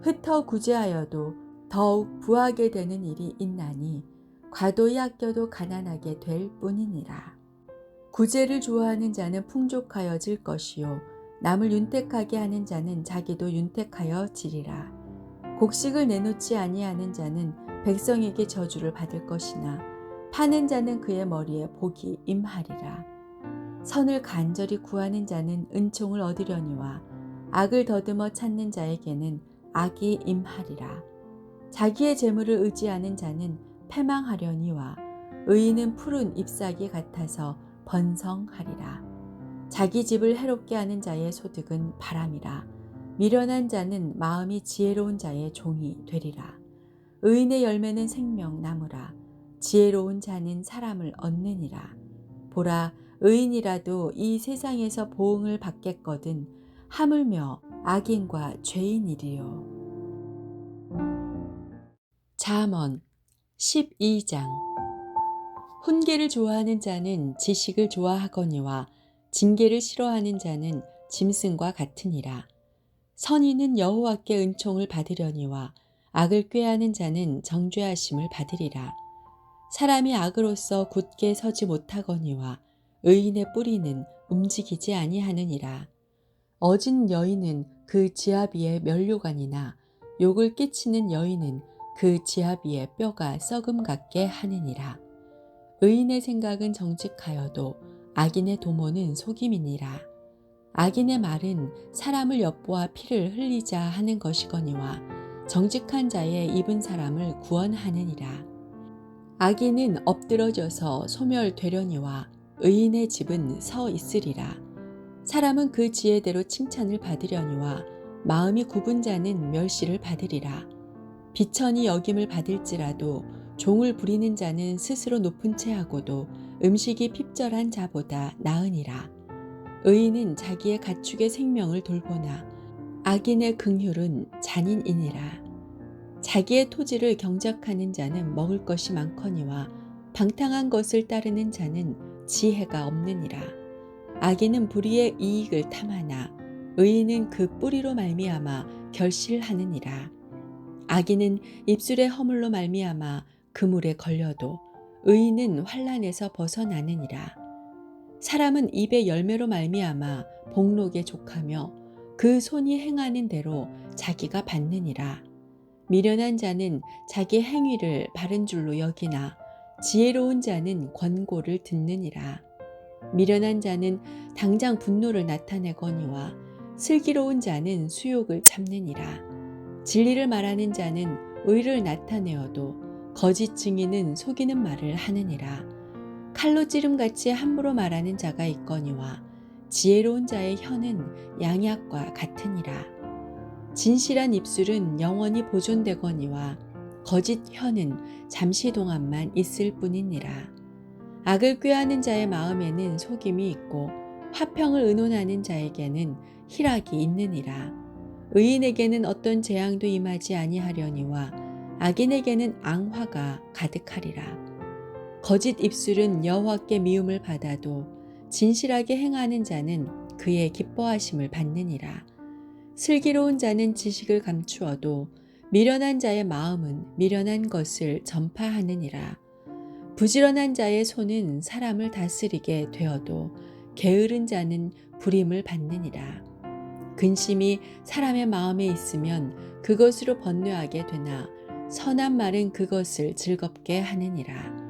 흩어 구제하여도 더욱 부하게 되는 일이 있나니 과도히 아껴도 가난하게 될 뿐이니라. 구제를 좋아하는 자는 풍족하여질 것이요 남을 윤택하게 하는 자는 자기도 윤택하여지리라. 곡식을 내놓지 아니하는 자는 백성에게 저주를 받을 것이나 파는 자는 그의 머리에 복이 임하리라. 선을 간절히 구하는 자는 은총을 얻으려니와 악을 더듬어 찾는 자에게는 악이 임하리라. 자기의 재물을 의지하는 자는 패망하려니와 의인은 푸른 잎사귀 같아서 번성하리라. 자기 집을 해롭게 하는 자의 소득은 바람이라. 미련한 자는 마음이 지혜로운 자의 종이 되리라. 의인의 열매는 생명나무라. 지혜로운 자는 사람을 얻느니라. 보라, 의인이라도 이 세상에서 보응을 받겠거든 하물며 악인과 죄인이리요. 잠언 12장. 훈계를 좋아하는 자는 지식을 좋아하거니와 징계를 싫어하는 자는 짐승과 같으니라. 선인은 여호와께 은총을 받으려니와 악을 꾀하는 자는 정죄하심을 받으리라. 사람이 악으로서 굳게 서지 못하거니와 의인의 뿌리는 움직이지 아니하느니라. 어진 여인은 그 지압 위에 면류관이나 욕을 끼치는 여인은 그 지압 위에 뼈가 썩음 같게 하느니라. 의인의 생각은 정직하여도 악인의 도모는 속임이니라. 악인의 말은 사람을 엿보아 피를 흘리자 하는 것이거니와 정직한 자의 입은 사람을 구원하느니라. 악인은 엎드러져서 소멸되려니와 의인의 집은 서 있으리라. 사람은 그 지혜대로 칭찬을 받으려니와 마음이 굽은 자는 멸시를 받으리라. 비천이 여김을 받을지라도 종을 부리는 자는 스스로 높은 채하고도 음식이 핍절한 자보다 나으니라. 의인은 자기의 가축의 생명을 돌보나 악인의 긍휼은 잔인이니라. 자기의 토지를 경작하는 자는 먹을 것이 많거니와 방탕한 것을 따르는 자는 지혜가 없느니라. 악인은 불의의 이익을 탐하나 의인은 그 뿌리로 말미암아 결실하느니라. 악인은 입술의 허물로 말미암아 그물에 걸려도 의인은 환난에서 벗어나느니라. 사람은 입의 열매로 말미암아 복록에 족하며 그 손이 행하는 대로 자기가 받느니라. 미련한 자는 자기 행위를 바른 줄로 여기나 지혜로운 자는 권고를 듣느니라. 미련한 자는 당장 분노를 나타내거니와 슬기로운 자는 수욕을 참느니라. 진리를 말하는 자는 의를 나타내어도 거짓 증인은 속이는 말을 하느니라. 칼로 찌름같이 함부로 말하는 자가 있거니와 지혜로운 자의 혀는 양약과 같으니라. 진실한 입술은 영원히 보존되거니와 거짓 혀는 잠시 동안만 있을 뿐이니라. 악을 꾀하는 자의 마음에는 속임이 있고 화평을 의논하는 자에게는 희락이 있느니라. 의인에게는 어떤 재앙도 임하지 아니하려니와 악인에게는 앙화가 가득하리라. 거짓 입술은 여호와께 미움을 받아도 진실하게 행하는 자는 그의 기뻐하심을 받느니라. 슬기로운 자는 지식을 감추어도 미련한 자의 마음은 미련한 것을 전파하느니라. 부지런한 자의 손은 사람을 다스리게 되어도 게으른 자는 불임을 받느니라. 근심이 사람의 마음에 있으면 그것으로 번뇌하게 되나 선한 말은 그것을 즐겁게 하느니라.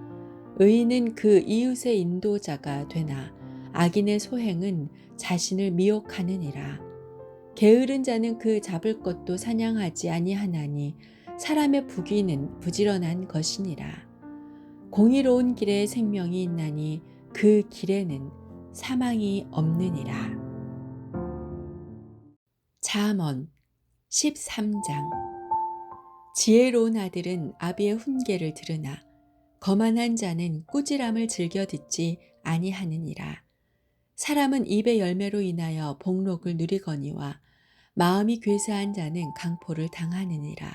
의인은 그 이웃의 인도자가 되나 악인의 소행은 자신을 미혹하느니라. 게으른 자는 그 잡을 것도 사냥하지 아니하나니 사람의 부귀는 부지런한 것이니라. 공의로운 길에 생명이 있나니 그 길에는 사망이 없느니라. 잠언 13장. 지혜로운 아들은 아비의 훈계를 들으나 거만한 자는 꾸지람을 즐겨 듣지 아니하느니라. 사람은 입의 열매로 인하여 복록을 누리거니와 마음이 괴사한 자는 강포를 당하느니라.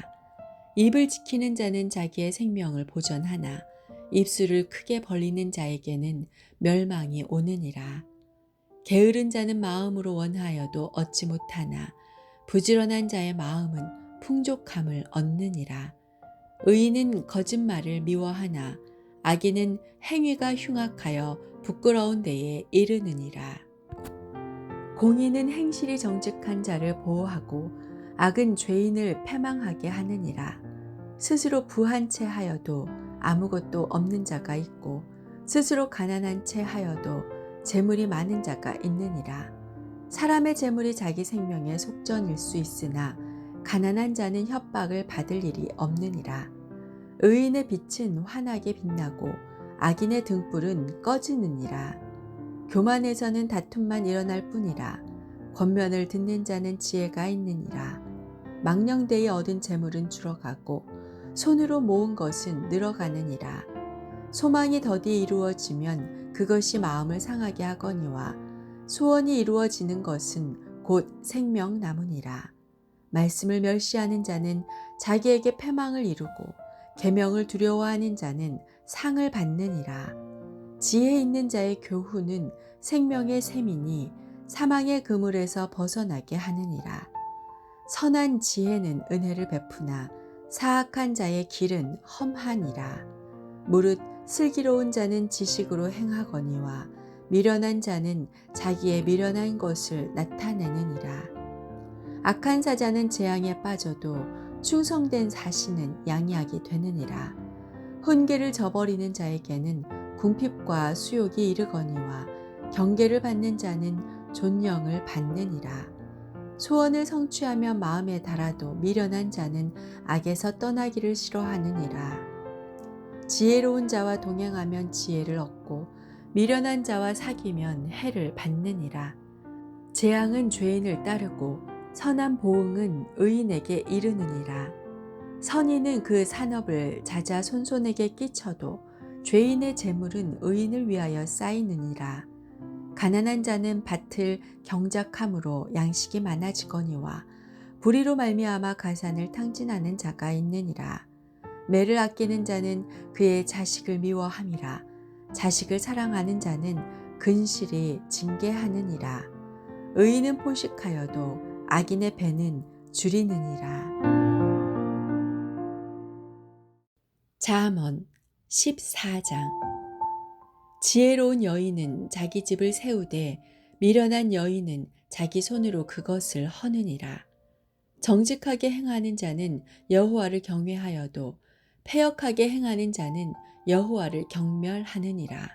입을 지키는 자는 자기의 생명을 보전하나 입술을 크게 벌리는 자에게는 멸망이 오느니라. 게으른 자는 마음으로 원하여도 얻지 못하나 부지런한 자의 마음은 풍족함을 얻느니라. 의인은 거짓말을 미워하나 악인은 행위가 흉악하여 부끄러운 데에 이르느니라. 공의는 행실이 정직한 자를 보호하고 악은 죄인을 패망하게 하느니라. 스스로 부한 채 하여도 아무것도 없는 자가 있고 스스로 가난한 채 하여도 재물이 많은 자가 있느니라. 사람의 재물이 자기 생명의 속전일 수 있으나 가난한 자는 협박을 받을 일이 없느니라. 의인의 빛은 환하게 빛나고 악인의 등불은 꺼지느니라. 교만에서는 다툼만 일어날 뿐이라. 권면을 듣는 자는 지혜가 있느니라. 망령되이 얻은 재물은 줄어가고 손으로 모은 것은 늘어가느니라. 소망이 더디 이루어지면 그것이 마음을 상하게 하거니와 소원이 이루어지는 것은 곧 생명나무니라. 말씀을 멸시하는 자는 자기에게 패망을 이루고 계명을 두려워하는 자는 상을 받느니라. 지혜 있는 자의 교훈은 생명의 샘이니 사망의 그물에서 벗어나게 하느니라. 선한 지혜는 은혜를 베푸나 사악한 자의 길은 험하니라. 무릇 슬기로운 자는 지식으로 행하거니와 미련한 자는 자기의 미련한 것을 나타내느니라. 악한 사자는 재앙에 빠져도 충성된 사신은 양이하게 되느니라. 훈계를 저버리는 자에게는 궁핍과 수욕이 이르거니와 경계를 받는 자는 존령을 받느니라. 소원을 성취하며 마음에 달아도 미련한 자는 악에서 떠나기를 싫어하느니라. 지혜로운 자와 동행하면 지혜를 얻고 미련한 자와 사귀면 해를 받느니라. 재앙은 죄인을 따르고 선한 보응은 의인에게 이르느니라. 선인은 그 산업을 자자손손에게 끼쳐도 죄인의 재물은 의인을 위하여 쌓이느니라. 가난한 자는 밭을 경작함으로 양식이 많아지거니와 불의로 말미암아 가산을 탕진하는 자가 있느니라. 매를 아끼는 자는 그의 자식을 미워함이라. 자식을 사랑하는 자는 근실이 징계하느니라. 의인은 포식하여도 악인의 배는 줄이느니라. 잠언 14장. 지혜로운 여인은 자기 집을 세우되 미련한 여인은 자기 손으로 그것을 허느니라. 정직하게 행하는 자는 여호와를 경외하여도 패역하게 행하는 자는 여호와를 경멸하느니라.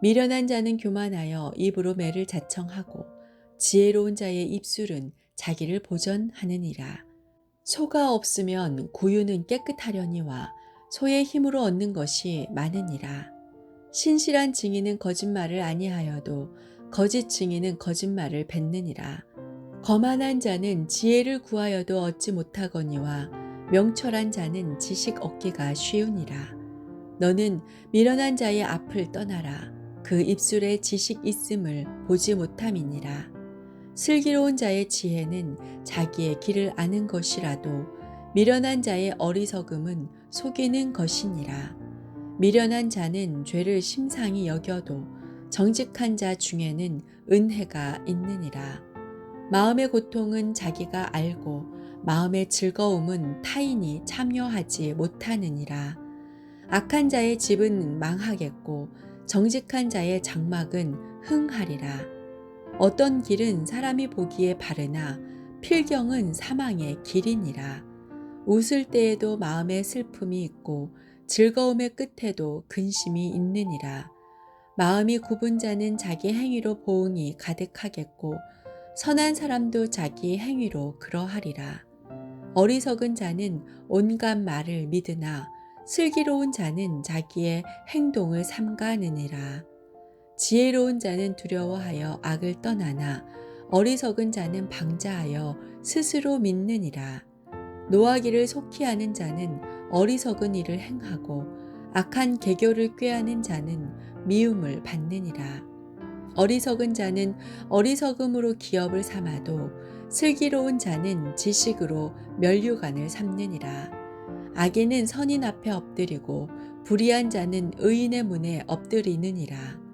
미련한 자는 교만하여 입으로 매를 자청하고 지혜로운 자의 입술은 자기를 보전하느니라. 소가 없으면 구유는 깨끗하려니와 소의 힘으로 얻는 것이 많으니라. 신실한 증인은 거짓말을 아니하여도 거짓 증인은 거짓말을 뱉느니라. 거만한 자는 지혜를 구하여도 얻지 못하거니와 명철한 자는 지식 얻기가 쉬우니라. 너는 미련한 자의 앞을 떠나라. 그 입술에 지식 있음을 보지 못함이니라. 슬기로운 자의 지혜는 자기의 길을 아는 것이라도 미련한 자의 어리석음은 속이는 것이니라. 미련한 자는 죄를 심상히 여겨도 정직한 자 중에는 은혜가 있느니라. 마음의 고통은 자기가 알고 마음의 즐거움은 타인이 참여하지 못하느니라. 악한 자의 집은 망하겠고 정직한 자의 장막은 흥하리라. 어떤 길은 사람이 보기에 바르나 필경은 사망의 길이니라. 웃을 때에도 마음에 슬픔이 있고 즐거움의 끝에도 근심이 있느니라. 마음이 굽은 자는 자기 행위로 보응이 가득하겠고 선한 사람도 자기 행위로 그러하리라. 어리석은 자는 온갖 말을 믿으나 슬기로운 자는 자기의 행동을 삼가느니라. 지혜로운 자는 두려워하여 악을 떠나나 어리석은 자는 방자하여 스스로 믿느니라. 노하기를 속히 하는 자는 어리석은 일을 행하고 악한 계교를 꾀하는 자는 미움을 받느니라. 어리석은 자는 어리석음으로 기업을 삼아도 슬기로운 자는 지식으로 면류관을 삼느니라. 악인은 선인 앞에 엎드리고 불의한 자는 의인의 문에 엎드리느니라.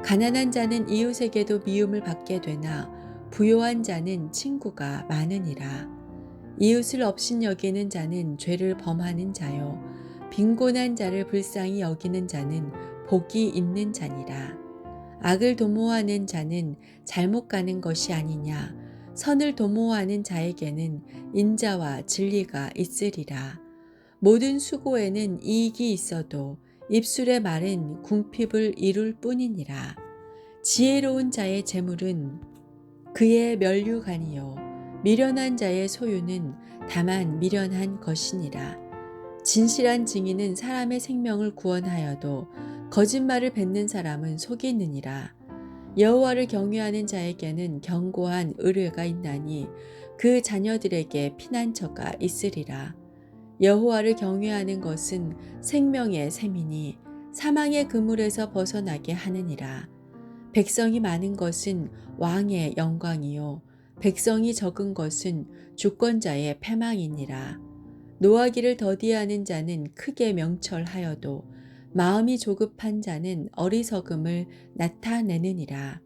가난한 자는 이웃에게도 미움을 받게 되나 부요한 자는 친구가 많으니라. 이웃을 업신여기는 자는 죄를 범하는 자요 빈곤한 자를 불쌍히 여기는 자는 복이 있는 자니라. 악을 도모하는 자는 잘못 가는 것이 아니냐 선을 도모하는 자에게는 인자와 진리가 있으리라. 모든 수고에는 이익이 있어도 입술의 말은 궁핍을 이룰 뿐이니라. 지혜로운 자의 재물은 그의 면류관이요 미련한 자의 소유는 다만 미련한 것이니라. 진실한 증인은 사람의 생명을 구원하여도 거짓말을 뱉는 사람은 속이느니라. 여호와를 경외하는 자에게는 견고한 의뢰가 있나니 그 자녀들에게 피난처가 있으리라. 여호와를 경외하는 것은 생명의 샘이니 사망의 그물에서 벗어나게 하느니라. 백성이 많은 것은 왕의 영광이요 백성이 적은 것은 주권자의 패망이니라. 노하기를 더디하는 자는 크게 명철하여도 마음이 조급한 자는 어리석음을 나타내느니라.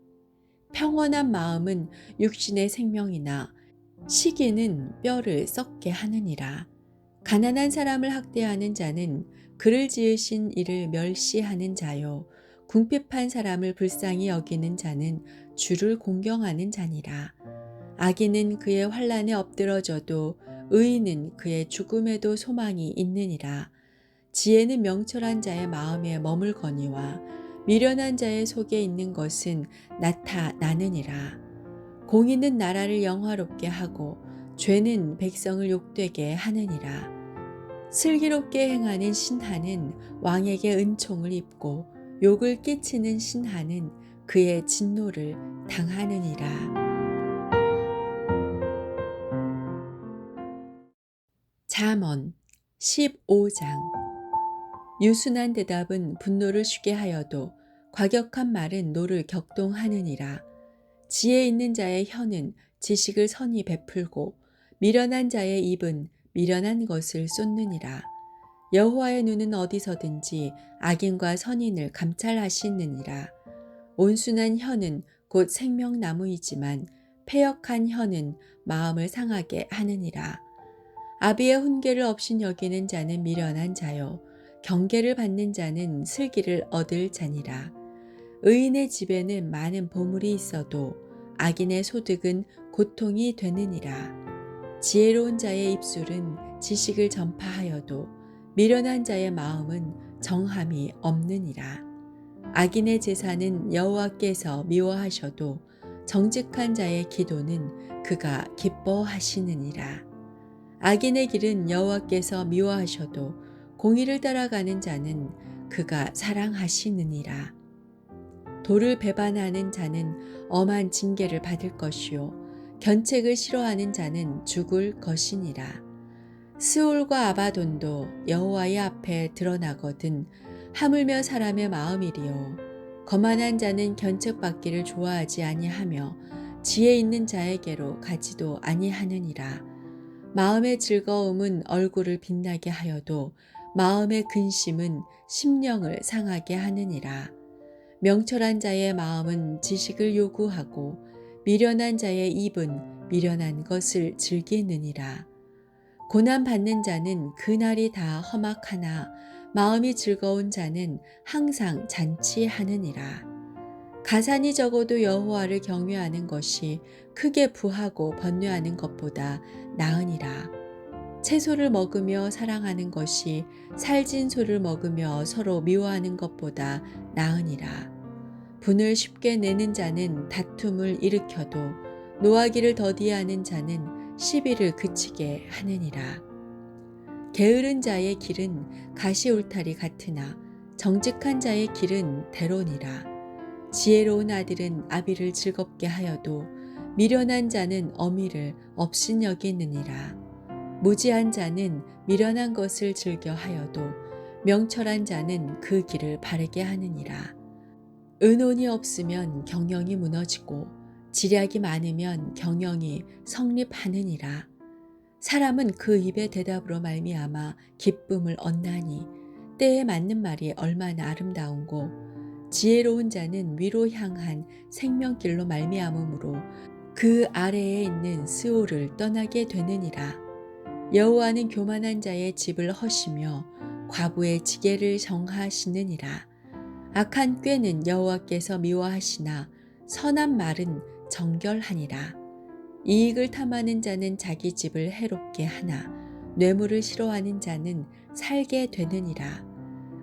평온한 마음은 육신의 생명이나 시기는 뼈를 썩게 하느니라. 가난한 사람을 학대하는 자는 그를 지으신 이를 멸시하는 자요 궁핍한 사람을 불쌍히 여기는 자는 주를 공경하는 자니라. 악인은 그의 환난에 엎드러져도 의인은 그의 죽음에도 소망이 있느니라. 지혜는 명철한 자의 마음에 머물거니와 미련한 자의 속에 있는 것은 나타나느니라. 공의는 나라를 영화롭게 하고 죄는 백성을 욕되게 하느니라. 슬기롭게 행하는 신하는 왕에게 은총을 입고 욕을 끼치는 신하는 그의 진노를 당하느니라. 잠언 15장. 유순한 대답은 분노를 쉬게 하여도 과격한 말은 노를 격동하느니라. 지혜 있는 자의 혀는 지식을 선히 베풀고 미련한 자의 입은 미련한 것을 쏟느니라. 여호와의 눈은 어디서든지 악인과 선인을 감찰하시느니라. 온순한 혀는 곧 생명나무이지만 패역한 혀는 마음을 상하게 하느니라. 아비의 훈계를 업신여기는 자는 미련한 자요 경계를 받는 자는 슬기를 얻을 자니라. 의인의 집에는 많은 보물이 있어도 악인의 소득은 고통이 되느니라. 지혜로운 자의 입술은 지식을 전파하여도 미련한 자의 마음은 정함이 없느니라. 악인의 제사는 여호와께서 미워하셔도 정직한 자의 기도는 그가 기뻐하시느니라. 악인의 길은 여호와께서 미워하셔도 공의를 따라가는 자는 그가 사랑하시느니라. 도를 배반하는 자는 엄한 징계를 받을 것이요 견책을 싫어하는 자는 죽을 것이니라. 스올과 아바돈도 여호와의 앞에 드러나거든 하물며 사람의 마음이리요 거만한 자는 견책받기를 좋아하지 아니하며 지혜 있는 자에게로 가지도 아니하느니라. 마음의 즐거움은 얼굴을 빛나게 하여도 마음의 근심은 심령을 상하게 하느니라. 명철한 자의 마음은 지식을 요구하고 미련한 자의 입은 미련한 것을 즐기느니라. 고난받는 자는 그날이 다 험악하나 마음이 즐거운 자는 항상 잔치하느니라. 가산이 적어도 여호와를 경외하는 것이 크게 부하고 번뇌하는 것보다 나으니라. 채소를 먹으며 사랑하는 것이 살진 소를 먹으며 서로 미워하는 것보다 나으니라. 분을 쉽게 내는 자는 다툼을 일으켜도 노하기를 더디하는 자는 시비를 그치게 하느니라. 게으른 자의 길은 가시 울타리 같으나 정직한 자의 길은 대로니라. 지혜로운 아들은 아비를 즐겁게 하여도 미련한 자는 어미를 업신여기느니라. 무지한 자는 미련한 것을 즐겨 하여도 명철한 자는 그 길을 바르게 하느니라. 의논이 없으면 경영이 무너지고 지략이 많으면 경영이 성립하느니라. 사람은 그 입의 대답으로 말미암아 기쁨을 얻나니 때에 맞는 말이 얼마나 아름다운고 지혜로운 자는 위로 향한 생명길로 말미암음으로 그 아래에 있는 스올을 떠나게 되느니라. 여호와는 교만한 자의 집을 허시며 과부의 지게를 정하시느니라. 악한 꾀는 여호와께서 미워하시나 선한 말은 정결하니라. 이익을 탐하는 자는 자기 집을 해롭게 하나 뇌물을 싫어하는 자는 살게 되느니라.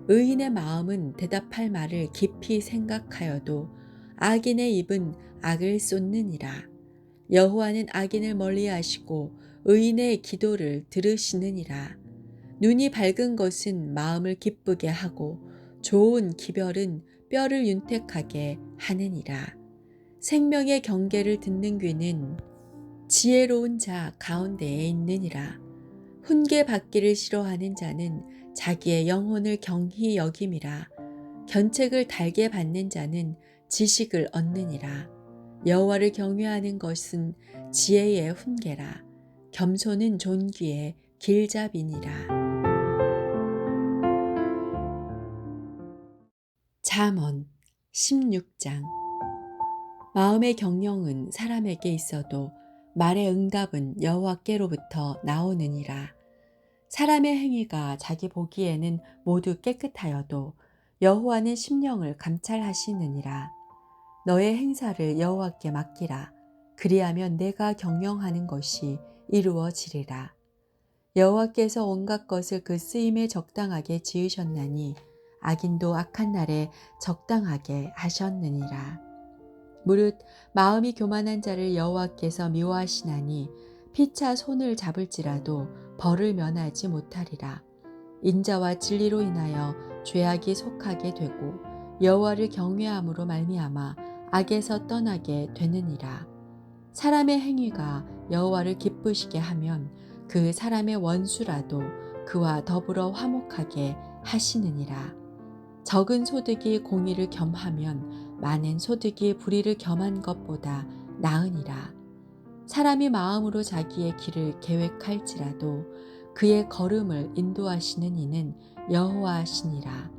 의인의 마음은 대답할 말을 깊이 생각하여도 악인의 입은 악을 쏟느니라. 여호와는 악인을 멀리하시고 의인의 기도를 들으시느니라. 눈이 밝은 것은 마음을 기쁘게 하고 좋은 기별은 뼈를 윤택하게 하느니라. 생명의 경계를 듣는 귀는 지혜로운 자 가운데에 있느니라. 훈계 받기를 싫어하는 자는 자기의 영혼을 경히 여김이라. 견책을 달게 받는 자는 지식을 얻느니라. 여호와를 경외하는 것은 지혜의 훈계라. 겸손은 존귀의 길잡이니라. 잠언 16장. 마음의 경영은 사람에게 있어도 말의 응답은 여호와께로부터 나오느니라. 사람의 행위가 자기 보기에는 모두 깨끗하여도 여호와는 심령을 감찰하시느니라. 너의 행사를 여호와께 맡기라. 그리하면 내가 경영하는 것이 이루어지리라. 여호와께서 온갖 것을 그 쓰임에 적당하게 지으셨나니 악인도 악한 날에 적당하게 하셨느니라. 무릇 마음이 교만한 자를 여호와께서 미워하시나니 피차 손을 잡을지라도 벌을 면하지 못하리라. 인자와 진리로 인하여 죄악이 속하게 되고 여호와를 경외함으로 말미암아 악에서 떠나게 되느니라. 사람의 행위가 여호와를 기쁘시게 하면 그 사람의 원수라도 그와 더불어 화목하게 하시느니라. 적은 소득이 공의를 겸하면 많은 소득이 불의를 겸한 것보다 나으니라. 사람이 마음으로 자기의 길을 계획할지라도 그의 걸음을 인도하시는 이는 여호와시니라.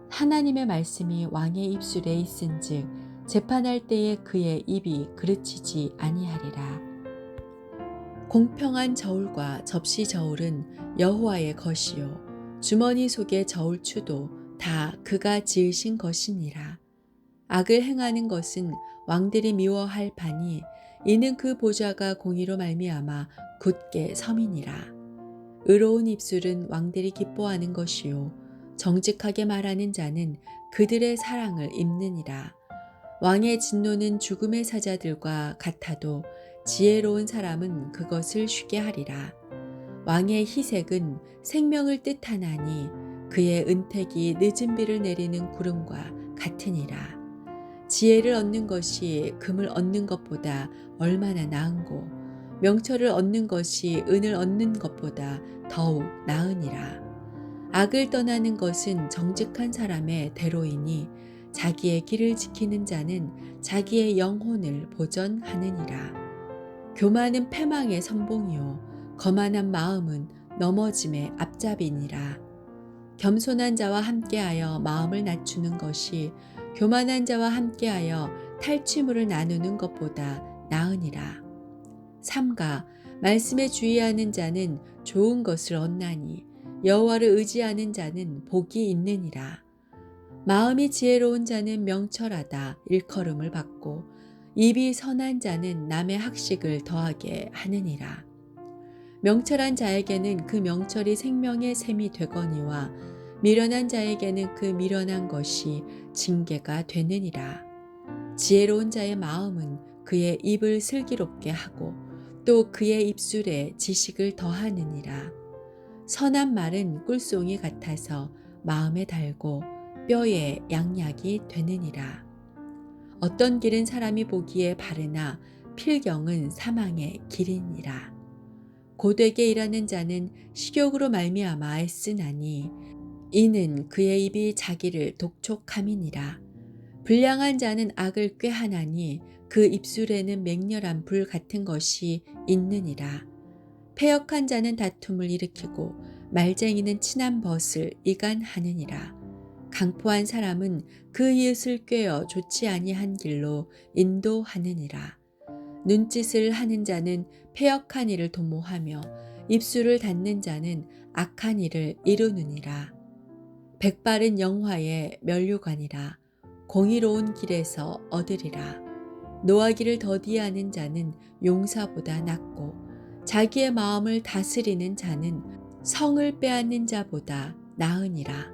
하나님의 말씀이 왕의 입술에 있은즉 재판할 때에 그의 입이 그르치지 아니하리라. 공평한 저울과 접시 저울은 여호와의 것이요 주머니 속의 저울추도 다 그가 지으신 것이니라. 악을 행하는 것은 왕들이 미워할 바니 이는 그 보좌가 공의로 말미암아 굳게 섬이니라. 의로운 입술은 왕들이 기뻐하는 것이요 정직하게 말하는 자는 그들의 사랑을 입느니라. 왕의 진노는 죽음의 사자들과 같아도 지혜로운 사람은 그것을 쉬게 하리라. 왕의 희색은 생명을 뜻하나니 그의 은택이 늦은 비를 내리는 구름과 같으니라. 지혜를 얻는 것이 금을 얻는 것보다 얼마나 나은고 명철을 얻는 것이 은을 얻는 것보다 더욱 나으니라. 악을 떠나는 것은 정직한 사람의 대로이니 자기의 길을 지키는 자는 자기의 영혼을 보전하느니라. 교만은 패망의 선봉이요 거만한 마음은 넘어짐의 앞잡이니라. 겸손한 자와 함께하여 마음을 낮추는 것이 교만한 자와 함께하여 탈취물을 나누는 것보다 나으니라. 삼가 말씀에 주의하는 자는 좋은 것을 얻나니 여호와를 의지하는 자는 복이 있느니라. 마음이 지혜로운 자는 명철하다 일컬음을 받고 입이 선한 자는 남의 학식을 더하게 하느니라. 명철한 자에게는 그 명철이 생명의 샘이 되거니와 미련한 자에게는 그 미련한 것이 징계가 되느니라. 지혜로운 자의 마음은 그의 입을 슬기롭게 하고 또 그의 입술에 지식을 더하느니라. 선한 말은 꿀송이 같아서 마음에 달고 뼈에 양약이 되느니라. 어떤 길은 사람이 보기에 바르나 필경은 사망의 길이니라. 고되게 일하는 자는 식욕으로 말미암아 애쓰나니 이는 그의 입이 자기를 독촉함이니라. 불량한 자는 악을 꾀하나니 그 입술에는 맹렬한 불 같은 것이 있느니라. 패역한 자는 다툼을 일으키고 말쟁이는 친한 벗을 이간하느니라. 강포한 사람은 그 이웃을 꾀어 좋지 아니한 길로 인도하느니라. 눈짓을 하는 자는 패역한 일을 도모하며 입술을 닫는 자는 악한 일을 이루느니라. 백발은 영화의 면류관이라 공의로운 길에서 얻으리라. 노하기를 더디하는 자는 용사보다 낫고 자기의 마음을 다스리는 자는 성을 빼앗는 자보다 나으니라.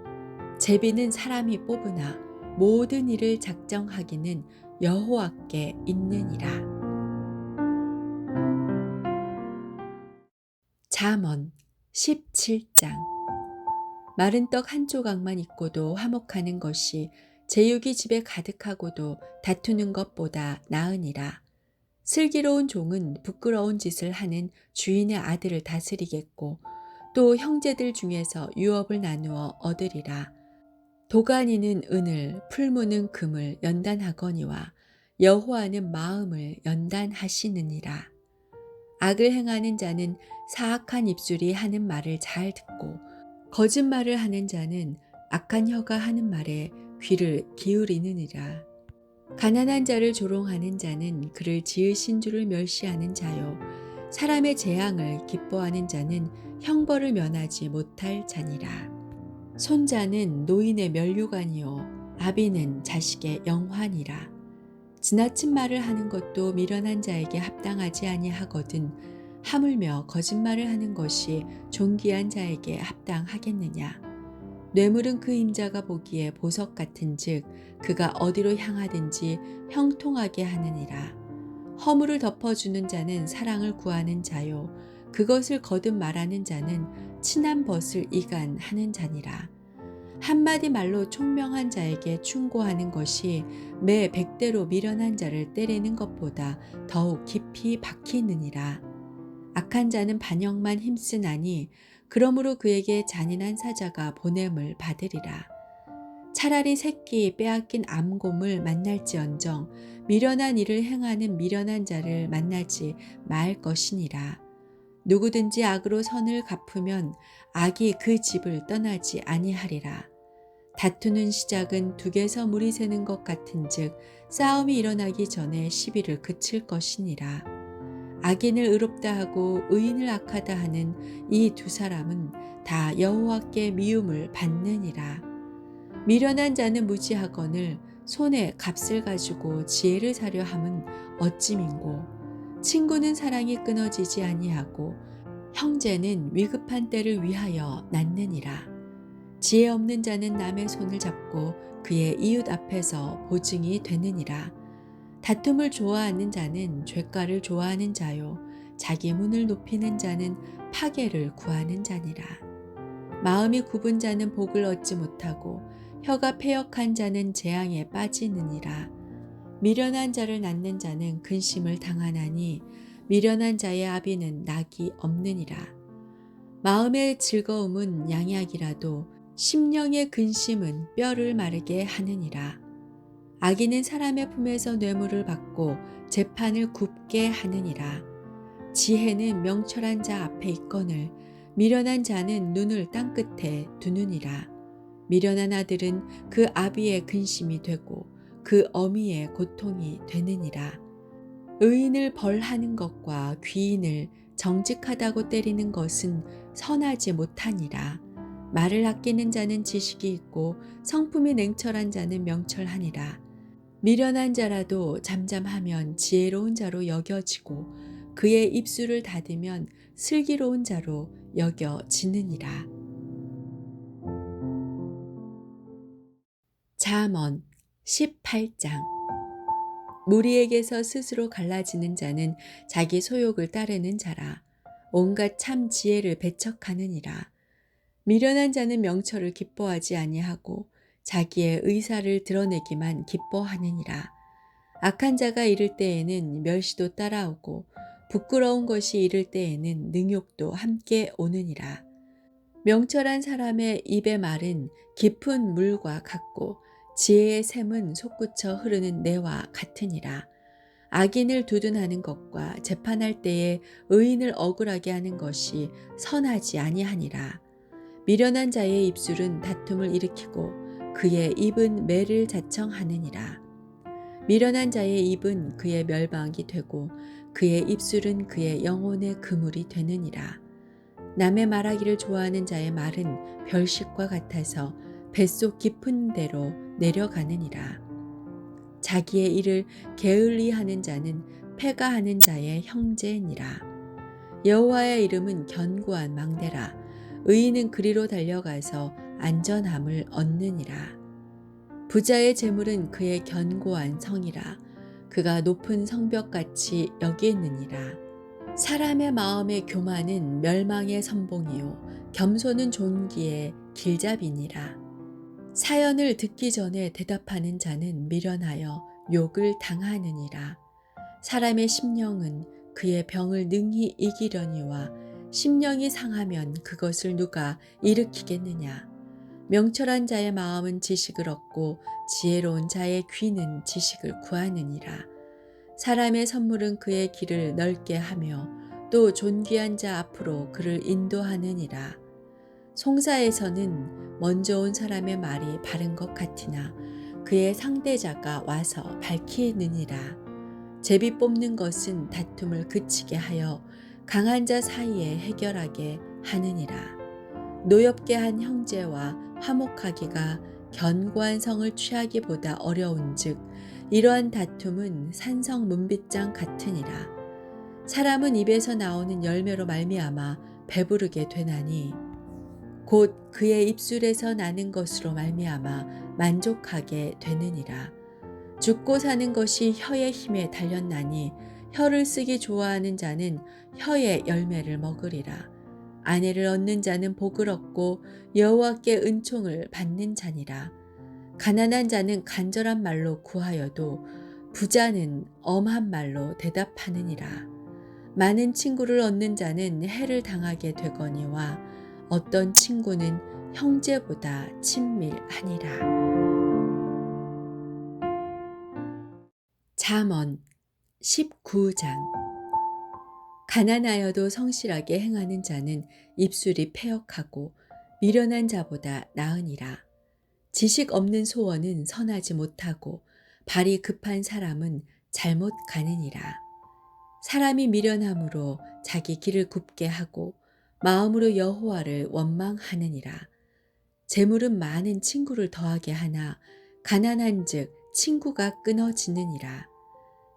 제비는 사람이 뽑으나 모든 일을 작정하기는 여호와께 있느니라. 잠언 17장. 마른 떡 한 조각만 있고도 화목하는 것이 제육이 집에 가득하고도 다투는 것보다 나으니라. 슬기로운 종은 부끄러운 짓을 하는 주인의 아들을 다스리겠고 또 형제들 중에서 유업을 나누어 얻으리라. 도가니는 은을, 풀무는 금을 연단하거니와 여호와는 마음을 연단하시느니라. 악을 행하는 자는 사악한 입술이 하는 말을 잘 듣고 거짓말을 하는 자는 악한 혀가 하는 말에 귀를 기울이느니라. 가난한 자를 조롱하는 자는 그를 지으신 줄을 멸시하는 자요. 사람의 재앙을 기뻐하는 자는 형벌을 면하지 못할 자니라. 손자는 노인의 면류관이요 아비는 자식의 영환이라. 지나친 말을 하는 것도 미련한 자에게 합당하지 아니하거든 하물며 거짓말을 하는 것이 존귀한 자에게 합당하겠느냐. 뇌물은 그 임자가 보기에 보석 같은즉 그가 어디로 향하든지 형통하게 하느니라. 허물을 덮어주는 자는 사랑을 구하는 자요 그것을 거듭 말하는 자는 친한 벗을 이간하는 자니라. 한마디 말로 총명한 자에게 충고하는 것이 매 100대로 미련한 자를 때리는 것보다 더욱 깊이 박히느니라. 악한 자는 반역만 힘쓰나니 그러므로 그에게 잔인한 사자가 보냄을 받으리라. 차라리 새끼 빼앗긴 암곰을 만날지언정 미련한 일을 행하는 미련한 자를 만나지 말 것이니라. 누구든지 악으로 선을 갚으면 악이 그 집을 떠나지 아니하리라. 다투는 시작은 둑에서 물이 새는 것 같은즉 싸움이 일어나기 전에 시비를 그칠 것이니라. 악인을 의롭다 하고 의인을 악하다 하는 이 두 사람은 다 여호와께 미움을 받느니라. 미련한 자는 무지하거늘 손에 값을 가지고 지혜를 사려 함은 어찌민고. 친구는 사랑이 끊어지지 아니하고 형제는 위급한 때를 위하여 낳느니라. 지혜 없는 자는 남의 손을 잡고 그의 이웃 앞에서 보증이 되느니라. 다툼을 좋아하는 자는 죄가를 좋아하는 자요 자기 문을 높이는 자는 파괴를 구하는 자니라. 마음이 굽은 자는 복을 얻지 못하고 혀가 패역한 자는 재앙에 빠지느니라. 미련한 자를 낳는 자는 근심을 당하나니 미련한 자의 아비는 낙이 없느니라. 마음의 즐거움은 양약이라도 심령의 근심은 뼈를 마르게 하느니라. 악인은 사람의 품에서 뇌물을 받고 재판을 굽게 하느니라. 지혜는 명철한 자 앞에 있거늘 미련한 자는 눈을 땅끝에 두느니라. 미련한 아들은 그 아비의 근심이 되고 그 어미의 고통이 되느니라. 의인을 벌하는 것과 귀인을 정직하다고 때리는 것은 선하지 못하니라. 말을 아끼는 자는 지식이 있고 성품이 냉철한 자는 명철하니라. 미련한 자라도 잠잠하면 지혜로운 자로 여겨지고 그의 입술을 닫으면 슬기로운 자로 여겨지느니라. 잠언 18장. 무리에게서 스스로 갈라지는 자는 자기 소욕을 따르는 자라. 온갖 참 지혜를 배척하느니라. 미련한 자는 명철을 기뻐하지 아니하고 자기의 의사를 드러내기만 기뻐하느니라. 악한 자가 이를 때에는 멸시도 따라오고 부끄러운 것이 이를 때에는 능욕도 함께 오느니라. 명철한 사람의 입의 말은 깊은 물과 같고 지혜의 샘은 솟구쳐 흐르는 내와 같으니라. 악인을 두둔하는 것과 재판할 때에 의인을 억울하게 하는 것이 선하지 아니하니라. 미련한 자의 입술은 다툼을 일으키고 그의 입은 매를 자청하느니라. 미련한 자의 입은 그의 멸망이 되고 그의 입술은 그의 영혼의 그물이 되느니라. 남의 말하기를 좋아하는 자의 말은 별식과 같아서 뱃속 깊은 데로 내려가느니라. 자기의 일을 게을리하는 자는 패가하는 자의 형제니라. 여호와의 이름은 견고한 망대라. 의인은 그리로 달려가서 안전함을 얻느니라. 부자의 재물은 그의 견고한 성이라. 그가 높은 성벽같이 여기느니라. 사람의 마음의 교만은 멸망의 선봉이요 겸손은 존귀의 길잡이니라. 사연을 듣기 전에 대답하는 자는 미련하여 욕을 당하느니라. 사람의 심령은 그의 병을 능히 이기려니와 심령이 상하면 그것을 누가 일으키겠느냐. 명철한 자의 마음은 지식을 얻고 지혜로운 자의 귀는 지식을 구하느니라. 사람의 선물은 그의 길을 넓게 하며 또 존귀한 자 앞으로 그를 인도하느니라. 송사에서는 먼저 온 사람의 말이 바른 것 같으나 그의 상대자가 와서 밝히느니라. 제비 뽑는 것은 다툼을 그치게 하여 강한 자 사이에 해결하게 하느니라. 노엽게 한 형제와 화목하기가 견고한 성을 취하기보다 어려운즉 이러한 다툼은 산성 문빗장 같으니라. 사람은 입에서 나오는 열매로 말미암아 배부르게 되나니 곧 그의 입술에서 나는 것으로 말미암아 만족하게 되느니라. 죽고 사는 것이 혀의 힘에 달렸나니 혀를 쓰기 좋아하는 자는 혀의 열매를 먹으리라. 아내를 얻는 자는 복을 얻고 여호와께 은총을 받는 자니라. 가난한 자는 간절한 말로 구하여도 부자는 엄한 말로 대답하느니라. 많은 친구를 얻는 자는 해를 당하게 되거니와 어떤 친구는 형제보다 친밀하니라. 잠언 19장. 가난하여도 성실하게 행하는 자는 입술이 패역하고 미련한 자보다 나으니라. 지식 없는 소원은 선하지 못하고 발이 급한 사람은 잘못 가느니라. 사람이 미련함으로 자기 길을 굽게 하고 마음으로 여호와를 원망하느니라. 재물은 많은 친구를 더하게 하나 가난한즉 친구가 끊어지느니라.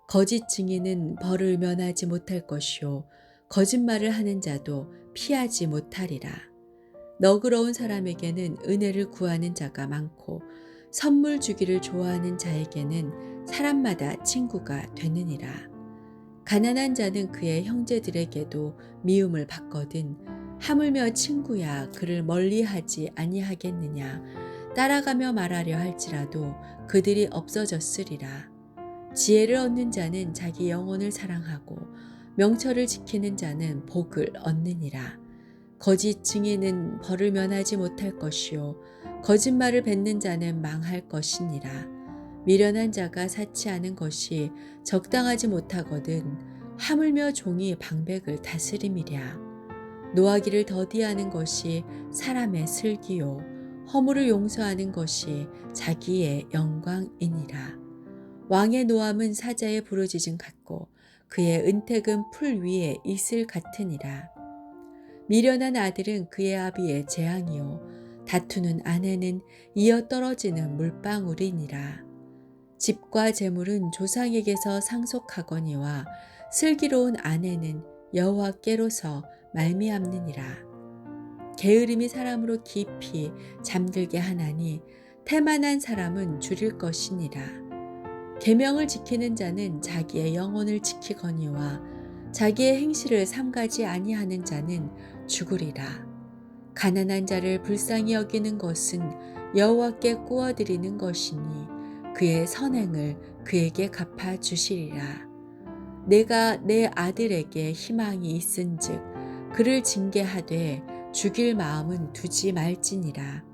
거짓 증인은 벌을 면하지 못할 것이요 거짓말을 하는 자도 피하지 못하리라. 너그러운 사람에게는 은혜를 구하는 자가 많고 선물 주기를 좋아하는 자에게는 사람마다 친구가 되느니라. 가난한 자는 그의 형제들에게도 미움을 받거든 하물며 친구야 그를 멀리하지 아니하겠느냐. 따라가며 말하려 할지라도 그들이 없어졌으리라. 지혜를 얻는 자는 자기 영혼을 사랑하고 명철을 지키는 자는 복을 얻느니라. 거짓 증인은 벌을 면하지 못할 것이요 거짓말을 뱉는 자는 망할 것이니라. 미련한 자가 사치하는 것이 적당하지 못하거든 하물며 종이 방백을 다스림이랴. 노하기를 더디하는 것이 사람의 슬기요 허물을 용서하는 것이 자기의 영광이니라. 왕의 노함은 사자의 부르짖음 같고 그의 은택은 풀 위에 이슬 같으니라. 미련한 아들은 그의 아비의 재앙이요 다투는 아내는 이어 떨어지는 물방울이니라. 집과 재물은 조상에게서 상속하거니와 슬기로운 아내는 여호와께로서 말미암느니라. 게으름이 사람으로 깊이 잠들게 하나니 태만한 사람은 줄일 것이니라. 계명을 지키는 자는 자기의 영혼을 지키거니와 자기의 행실을 삼가지 아니하는 자는 죽으리라. 가난한 자를 불쌍히 여기는 것은 여호와께 꾸어드리는 것이니 그의 선행을 그에게 갚아주시리라. 내가 내 아들에게 희망이 있은즉 그를 징계하되 죽일 마음은 두지 말지니라.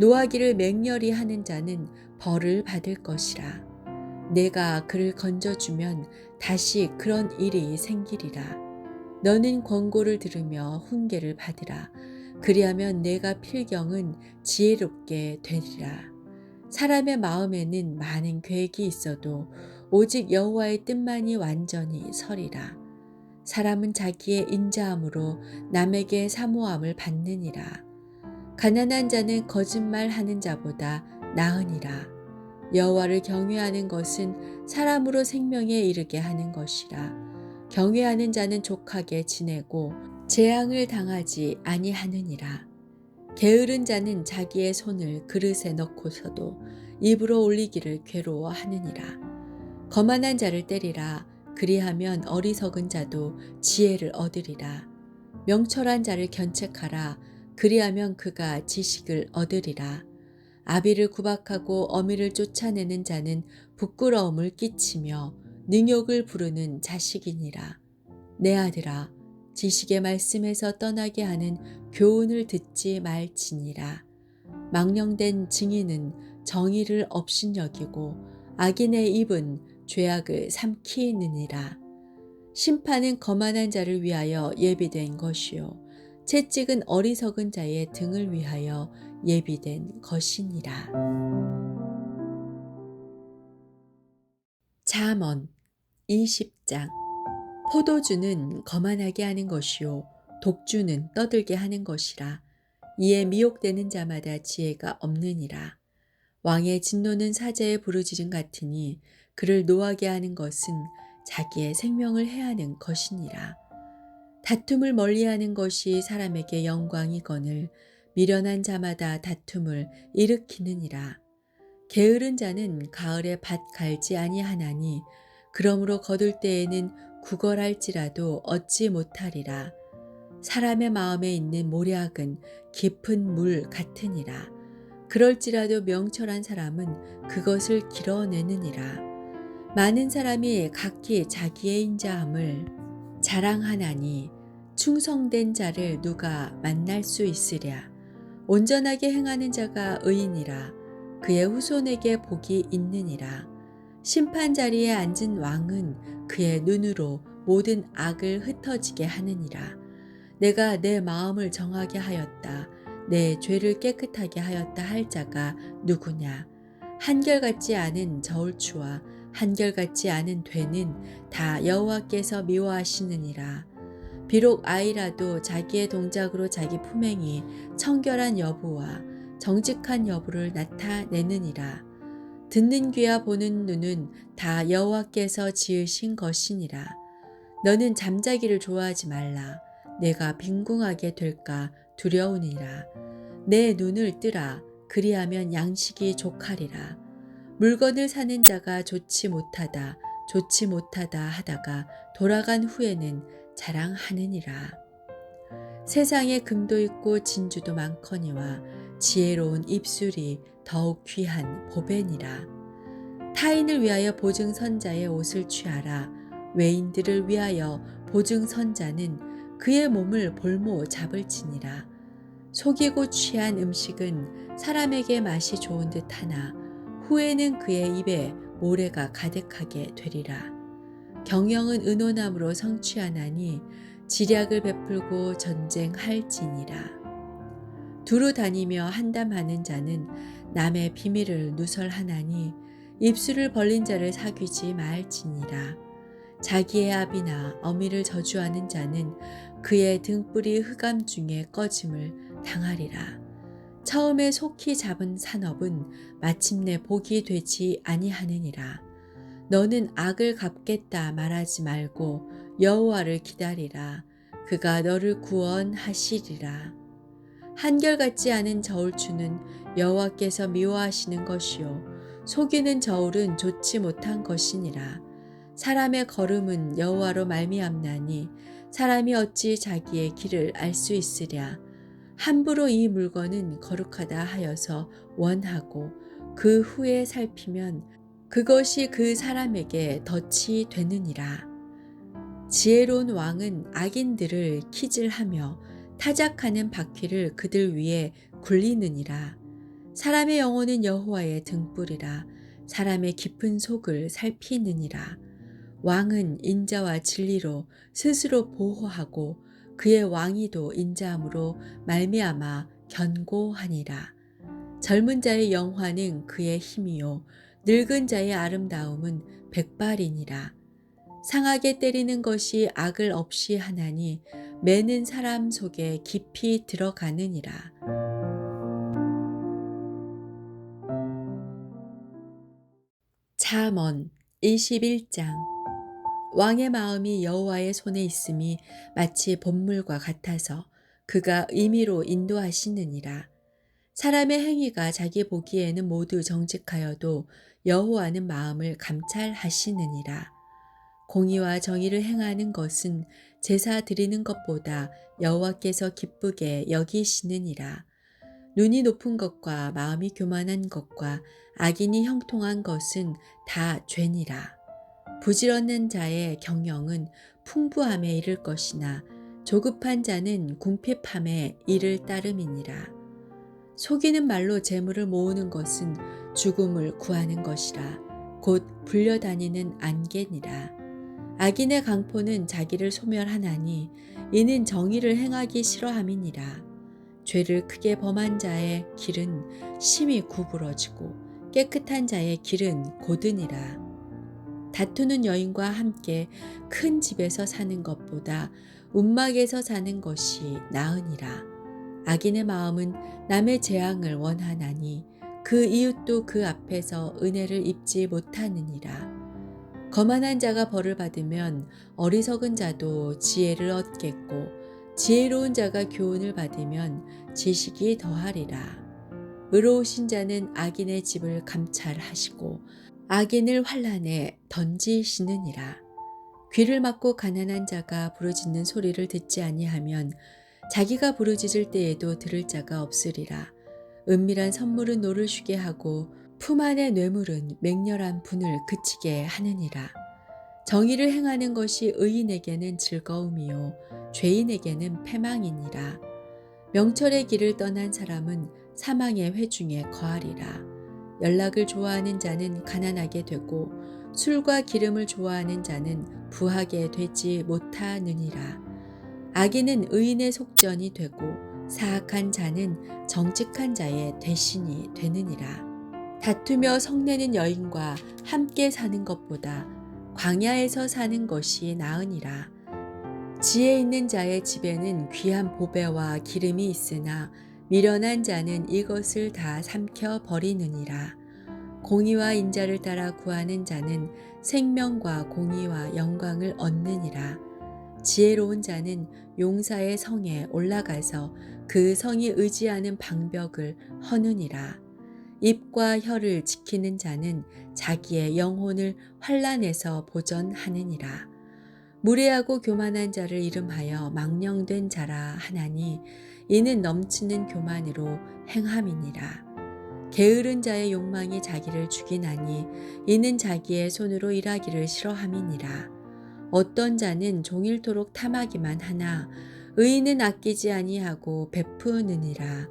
노하기를 맹렬히 하는 자는 벌을 받을 것이라. 내가 그를 건져주면 다시 그런 일이 생기리라. 너는 권고를 들으며 훈계를 받으라. 그리하면 내가 필경은 지혜롭게 되리라. 사람의 마음에는 많은 계획이 있어도 오직 여호와의 뜻만이 완전히 서리라. 사람은 자기의 인자함으로 남에게 사모함을 받느니라. 가난한 자는 거짓말하는 자보다 나으니라. 여호와를 경외하는 것은 사람으로 생명에 이르게 하는 것이라. 경외하는 자는 족하게 지내고 재앙을 당하지 아니하느니라. 게으른 자는 자기의 손을 그릇에 넣고서도 입으로 올리기를 괴로워하느니라. 거만한 자를 때리라. 그리하면 어리석은 자도 지혜를 얻으리라. 명철한 자를 견책하라. 그리하면 그가 지식을 얻으리라. 아비를 구박하고 어미를 쫓아내는 자는 부끄러움을 끼치며 능욕을 부르는 자식이니라. 내 아들아, 지식의 말씀에서 떠나게 하는 교훈을 듣지 말지니라. 망령된 증인은 정의를 업신여기고 악인의 입은 죄악을 삼키느니라. 심판은 거만한 자를 위하여 예비된 것이요 채찍은 어리석은 자의 등을 위하여 예비된 것이니라. 잠언 20장. 포도주는 거만하게 하는 것이요 독주는 떠들게 하는 것이라. 이에 미혹되는 자마다 지혜가 없느니라. 왕의 진노는 사자의 부르짖음 같으니 그를 노하게 하는 것은 자기의 생명을 해하는 것이니라. 다툼을 멀리하는 것이 사람에게 영광이거늘 미련한 자마다 다툼을 일으키느니라. 게으른 자는 가을에 밭 갈지 아니하나니 그러므로 거둘 때에는 구걸할지라도 얻지 못하리라. 사람의 마음에 있는 모략은 깊은 물 같으니라. 그럴지라도 명철한 사람은 그것을 길어내느니라. 많은 사람이 각기 자기의 인자함을 자랑하나니 충성된 자를 누가 만날 수 있으랴. 온전하게 행하는 자가 의인이라. 그의 후손에게 복이 있느니라. 심판 자리에 앉은 왕은 그의 눈으로 모든 악을 흩어지게 하느니라. 내가 내 마음을 정하게 하였다. 내 죄를 깨끗하게 하였다 할 자가 누구냐. 한결같지 않은 저울추와 한결같지 않은 되는 다 여호와께서 미워하시느니라. 비록 아이라도 자기의 동작으로 자기 품행이 청결한 여부와 정직한 여부를 나타내느니라. 듣는 귀와 보는 눈은 다 여호와께서 지으신 것이니라. 너는 잠자기를 좋아하지 말라. 내가 빈궁하게 될까 두려우니라. 내 눈을 뜨라. 그리하면 양식이 족하리라. 물건을 사는 자가 좋지 못하다 하다가 돌아간 후에는 자랑하느니라. 세상에 금도 있고 진주도 많거니와 지혜로운 입술이 더욱 귀한 보배니라. 타인을 위하여 보증선자의 옷을 취하라. 외인들을 위하여 보증선자는 그의 몸을 볼모 잡을지니라. 속이고 취한 음식은 사람에게 맛이 좋은 듯하나 후에는 그의 입에 모래가 가득하게 되리라. 경영은 의논함으로 성취하나니 지략을 베풀고 전쟁할지니라. 두루 다니며 한담하는 자는 남의 비밀을 누설하나니 입술을 벌린 자를 사귀지 말지니라. 자기의 아비나 어미를 저주하는 자는 그의 등불이 흑암 중에 꺼짐을 당하리라. 처음에 속히 잡은 산업은 마침내 복이 되지 아니하느니라. 너는 악을 갚겠다 말하지 말고 여호와를 기다리라. 그가 너를 구원하시리라. 한결같지 않은 저울추는 여호와께서 미워하시는 것이요 속이는 저울은 좋지 못한 것이니라. 사람의 걸음은 여호와로 말미암나니 사람이 어찌 자기의 길을 알 수 있으랴. 함부로 이 물건은 거룩하다 하여서 원하고 그 후에 살피면 그것이 그 사람에게 덫이 되느니라. 지혜로운 왕은 악인들을 키질하며 타작하는 바퀴를 그들 위에 굴리느니라. 사람의 영혼은 여호와의 등불이라. 사람의 깊은 속을 살피느니라. 왕은 인자와 진리로 스스로 보호하고 그의 왕위도 인자함으로 말미암아 견고하니라. 젊은 자의 영화는 그의 힘이요 늙은 자의 아름다움은 백발이니라. 상하게 때리는 것이 악을 없이 하나니 매는 사람 속에 깊이 들어가느니라. 잠언 21장. 왕의 마음이 여호와의 손에 있음이 마치 봇물과 같아서 그가 임의로 인도하시느니라. 사람의 행위가 자기 보기에는 모두 정직하여도 여호와는 마음을 감찰하시느니라. 공의와 정의를 행하는 것은 제사 드리는 것보다 여호와께서 기쁘게 여기시느니라. 눈이 높은 것과 마음이 교만한 것과 악인이 형통한 것은 다 죄니라. 부지런한 자의 경영은 풍부함에 이를 것이나 조급한 자는 궁핍함에 이를 따름이니라. 속이는 말로 재물을 모으는 것은 죽음을 구하는 것이라. 곧 불려다니는 안개니라. 악인의 강포는 자기를 소멸하나니 이는 정의를 행하기 싫어함이니라. 죄를 크게 범한 자의 길은 심히 구부러지고 깨끗한 자의 길은 고드니라. 다투는 여인과 함께 큰 집에서 사는 것보다 움막에서 사는 것이 나으니라. 악인의 마음은 남의 재앙을 원하나니 그 이웃도 그 앞에서 은혜를 입지 못하느니라. 거만한 자가 벌을 받으면 어리석은 자도 지혜를 얻겠고 지혜로운 자가 교훈을 받으면 지식이 더하리라. 의로우신 자는 악인의 집을 감찰하시고 악인을 환란에 던지시느니라. 귀를 막고 가난한 자가 부르짖는 소리를 듣지 아니하면 자기가 부르짖을 때에도 들을 자가 없으리라. 은밀한 선물은 노를 쉬게 하고 품 안의 뇌물은 맹렬한 분을 그치게 하느니라. 정의를 행하는 것이 의인에게는 즐거움이요 죄인에게는 패망이니라. 명철의 길을 떠난 사람은 사망의 회중에 거하리라. 연락을 좋아하는 자는 가난하게 되고 술과 기름을 좋아하는 자는 부하게 되지 못하느니라. 악인은 의인의 속전이 되고 사악한 자는 정직한 자의 대신이 되느니라. 다투며 성내는 여인과 함께 사는 것보다 광야에서 사는 것이 나으니라. 지혜 있는 자의 집에는 귀한 보배와 기름이 있으나 미련한 자는 이것을 다 삼켜 버리느니라. 공의와 인자를 따라 구하는 자는 생명과 공의와 영광을 얻느니라. 지혜로운 자는 용사의 성에 올라가서 그 성이 의지하는 방벽을 허느니라. 입과 혀를 지키는 자는 자기의 영혼을 환난에서 보전하느니라. 무례하고 교만한 자를 이름하여 망령된 자라 하나니 이는 넘치는 교만으로 행함이니라. 게으른 자의 욕망이 자기를 죽이나니 이는 자기의 손으로 일하기를 싫어함이니라. 어떤 자는 종일토록 탐하기만 하나 의인은 아끼지 아니하고 베푸느니라.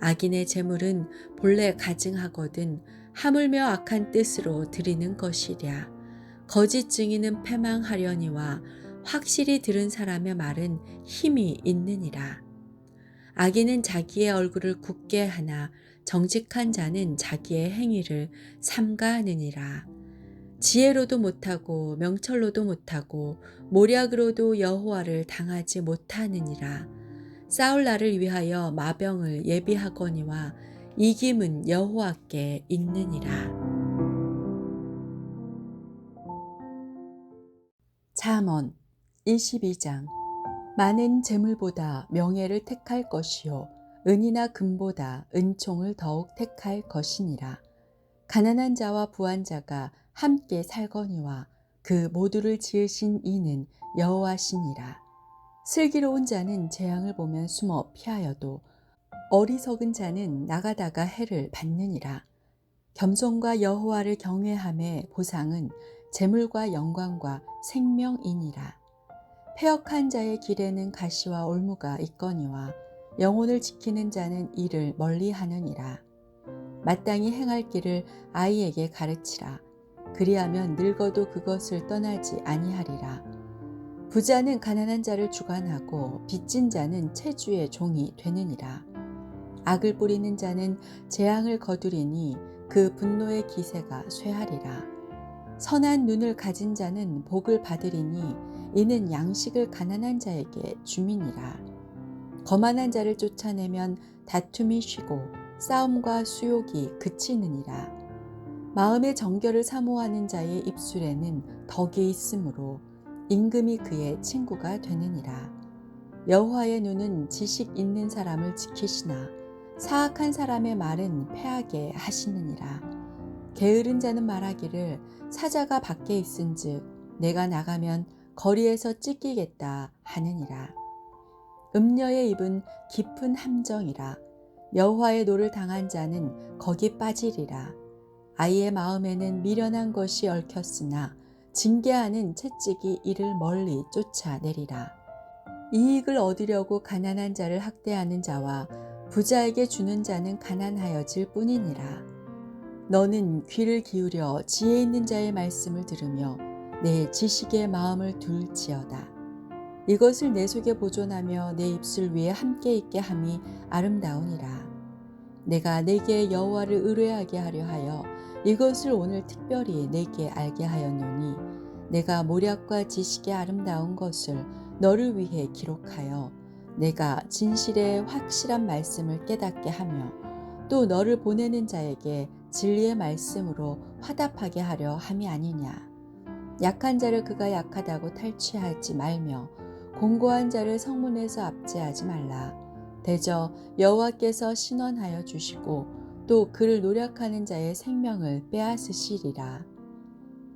악인의 재물은 본래 가증하거든 하물며 악한 뜻으로 드리는 것이랴. 거짓 증인은 패망하려니와 확실히 들은 사람의 말은 힘이 있느니라. 악인은 자기의 얼굴을 굳게 하나 정직한 자는 자기의 행위를 삼가하느니라. 지혜로도 못하고 명철로도 못하고 모략으로도 여호와를 당하지 못하느니라. 싸울 날을 위하여 마병을 예비하거니와 이김은 여호와께 있느니라. 잠언 22장. 많은 재물보다 명예를 택할 것이요 은이나 금보다 은총을 더욱 택할 것이니라. 가난한 자와 부한 자가 함께 살거니와 그 모두를 지으신 이는 여호와시니라. 슬기로운 자는 재앙을 보면 숨어 피하여도 어리석은 자는 나가다가 해를 받느니라. 겸손과 여호와를 경외함의 보상은 재물과 영광과 생명이니라. 패역한 자의 길에는 가시와 올무가 있거니와 영혼을 지키는 자는 이를 멀리하느니라. 마땅히 행할 길을 아이에게 가르치라. 그리하면 늙어도 그것을 떠나지 아니하리라. 부자는 가난한 자를 주관하고 빚진 자는 채주의 종이 되느니라. 악을 뿌리는 자는 재앙을 거두리니 그 분노의 기세가 쇠하리라. 선한 눈을 가진 자는 복을 받으리니 이는 양식을 가난한 자에게 줌이니라. 거만한 자를 쫓아내면 다툼이 쉬고 싸움과 수욕이 그치느니라. 마음의 정결을 사모하는 자의 입술에는 덕이 있으므로 임금이 그의 친구가 되느니라. 여호와의 눈은 지식 있는 사람을 지키시나 사악한 사람의 말은 패하게 하시느니라. 게으른 자는 말하기를 사자가 밖에 있은즉 내가 나가면 거리에서 찢기겠다 하느니라. 음녀의 입은 깊은 함정이라. 여호와의 노를 당한 자는 거기 빠지리라. 아이의 마음에는 미련한 것이 얽혔으나 징계하는 채찍이 이를 멀리 쫓아내리라. 이익을 얻으려고 가난한 자를 학대하는 자와 부자에게 주는 자는 가난하여질 뿐이니라. 너는 귀를 기울여 지혜 있는 자의 말씀을 들으며 내 지식의 마음을 둘지어다. 이것을 내 속에 보존하며 내 입술 위에 함께 있게 함이 아름다우니라. 내가 내게 여호와를 의뢰하게 하려 하여 이것을 오늘 특별히 내게 알게 하였노니 내가 모략과 지식의 아름다운 것을 너를 위해 기록하여 내가 진실의 확실한 말씀을 깨닫게 하며 또 너를 보내는 자에게 진리의 말씀으로 화답하게 하려 함이 아니냐. 약한 자를 그가 약하다고 탈취하지 말며 공고한 자를 성문에서 압제하지 말라. 대저 여호와께서 신원하여 주시고 또 그를 노력하는 자의 생명을 빼앗으시리라.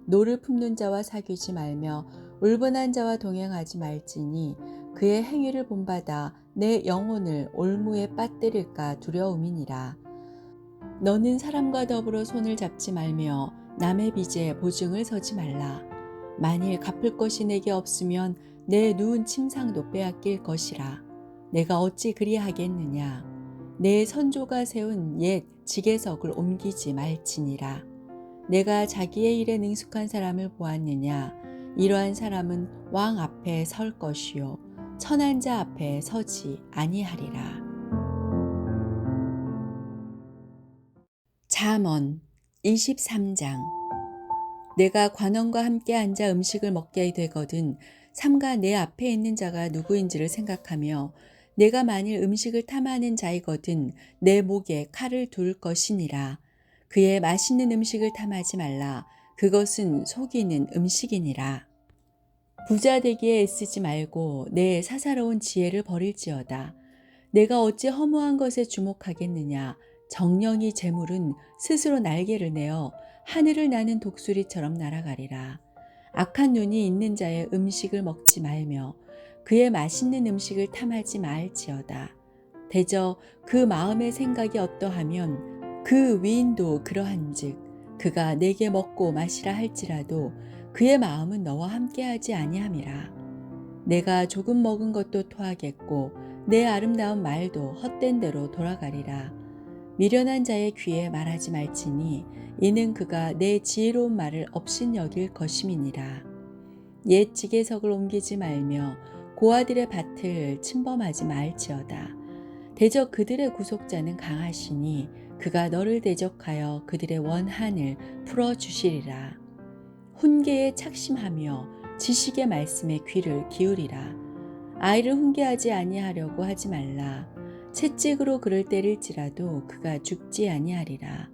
노를 품는 자와 사귀지 말며 울분한 자와 동행하지 말지니 그의 행위를 본받아 내 영혼을 올무에 빠뜨릴까 두려움이니라. 너는 사람과 더불어 손을 잡지 말며 남의 빚에 보증을 서지 말라. 만일 갚을 것이 내게 없으면 내 누운 침상도 빼앗길 것이라. 내가 어찌 그리하겠느냐. 내 선조가 세운 옛 지계석을 옮기지 말지니라. 내가 자기의 일에 능숙한 사람을 보았느냐. 이러한 사람은 왕 앞에 설 것이요 천한 자 앞에 서지 아니하리라. 잠언 23장. 내가 관원과 함께 앉아 음식을 먹게 되거든 삼가 내 앞에 있는 자가 누구인지를 생각하며 내가 만일 음식을 탐하는 자이거든 내 목에 칼을 둘 것이니라. 그의 맛있는 음식을 탐하지 말라. 그것은 속이는 음식이니라. 부자 되기에 애쓰지 말고 내 사사로운 지혜를 버릴지어다. 내가 어찌 허무한 것에 주목하겠느냐. 정령이 재물은 스스로 날개를 내어 하늘을 나는 독수리처럼 날아가리라. 악한 눈이 있는 자의 음식을 먹지 말며 그의 맛있는 음식을 탐하지 말지어다. 대저 그 마음의 생각이 어떠하면 그 위인도 그러한즉 그가 내게 먹고 마시라 할지라도 그의 마음은 너와 함께하지 아니함이라. 내가 조금 먹은 것도 토하겠고 내 아름다운 말도 헛된 대로 돌아가리라. 미련한 자의 귀에 말하지 말지니 이는 그가 내 지혜로운 말을 업신여길 것임이니라. 옛 지계석을 옮기지 말며 고아들의 밭을 침범하지 말지어다. 대적 그들의 구속자는 강하시니 그가 너를 대적하여 그들의 원한을 풀어주시리라. 훈계에 착심하며 지식의 말씀에 귀를 기울이라. 아이를 훈계하지 아니하려고 하지 말라. 채찍으로 그를 때릴지라도 그가 죽지 아니하리라.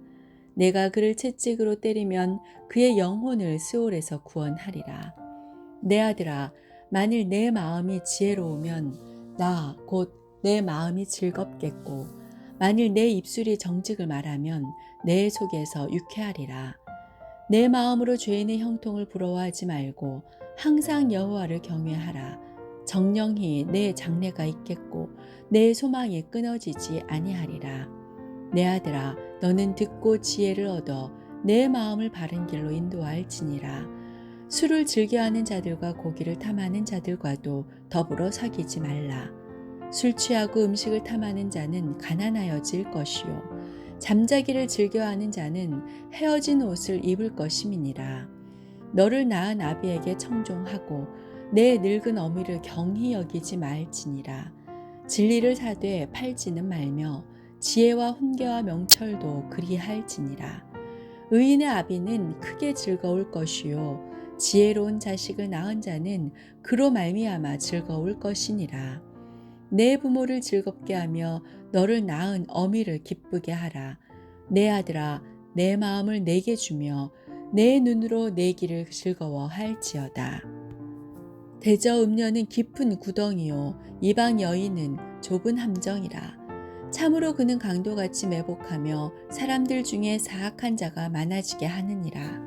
내가 그를 채찍으로 때리면 그의 영혼을 스올에서 구원하리라. 내 아들아, 만일 내 마음이 지혜로우면 나 곧 내 마음이 즐겁겠고 만일 내 입술이 정직을 말하면 내 속에서 유쾌하리라. 내 마음으로 죄인의 형통을 부러워하지 말고 항상 여호와를 경외하라. 정령히 내 장래가 있겠고 내 소망이 끊어지지 아니하리라. 내 아들아, 너는 듣고 지혜를 얻어 내 마음을 바른 길로 인도할지니라. 술을 즐겨하는 자들과 고기를 탐하는 자들과도 더불어 사귀지 말라. 술 취하고 음식을 탐하는 자는 가난하여질 것이요 잠자기를 즐겨하는 자는 헤어진 옷을 입을 것임이니라. 너를 낳은 아비에게 청종하고 내 늙은 어미를 경히 여기지 말지니라. 진리를 사되 팔지는 말며 지혜와 훈계와 명철도 그리할지니라. 의인의 아비는 크게 즐거울 것이요 지혜로운 자식을 낳은 자는 그로 말미암아 즐거울 것이니라. 내 부모를 즐겁게 하며 너를 낳은 어미를 기쁘게 하라. 내 아들아, 내 마음을 내게 주며 내 눈으로 내 길을 즐거워할지어다. 대저 음녀는 깊은 구덩이요 이방 여인은 좁은 함정이라. 참으로 그는 강도같이 매복하며 사람들 중에 사악한 자가 많아지게 하느니라.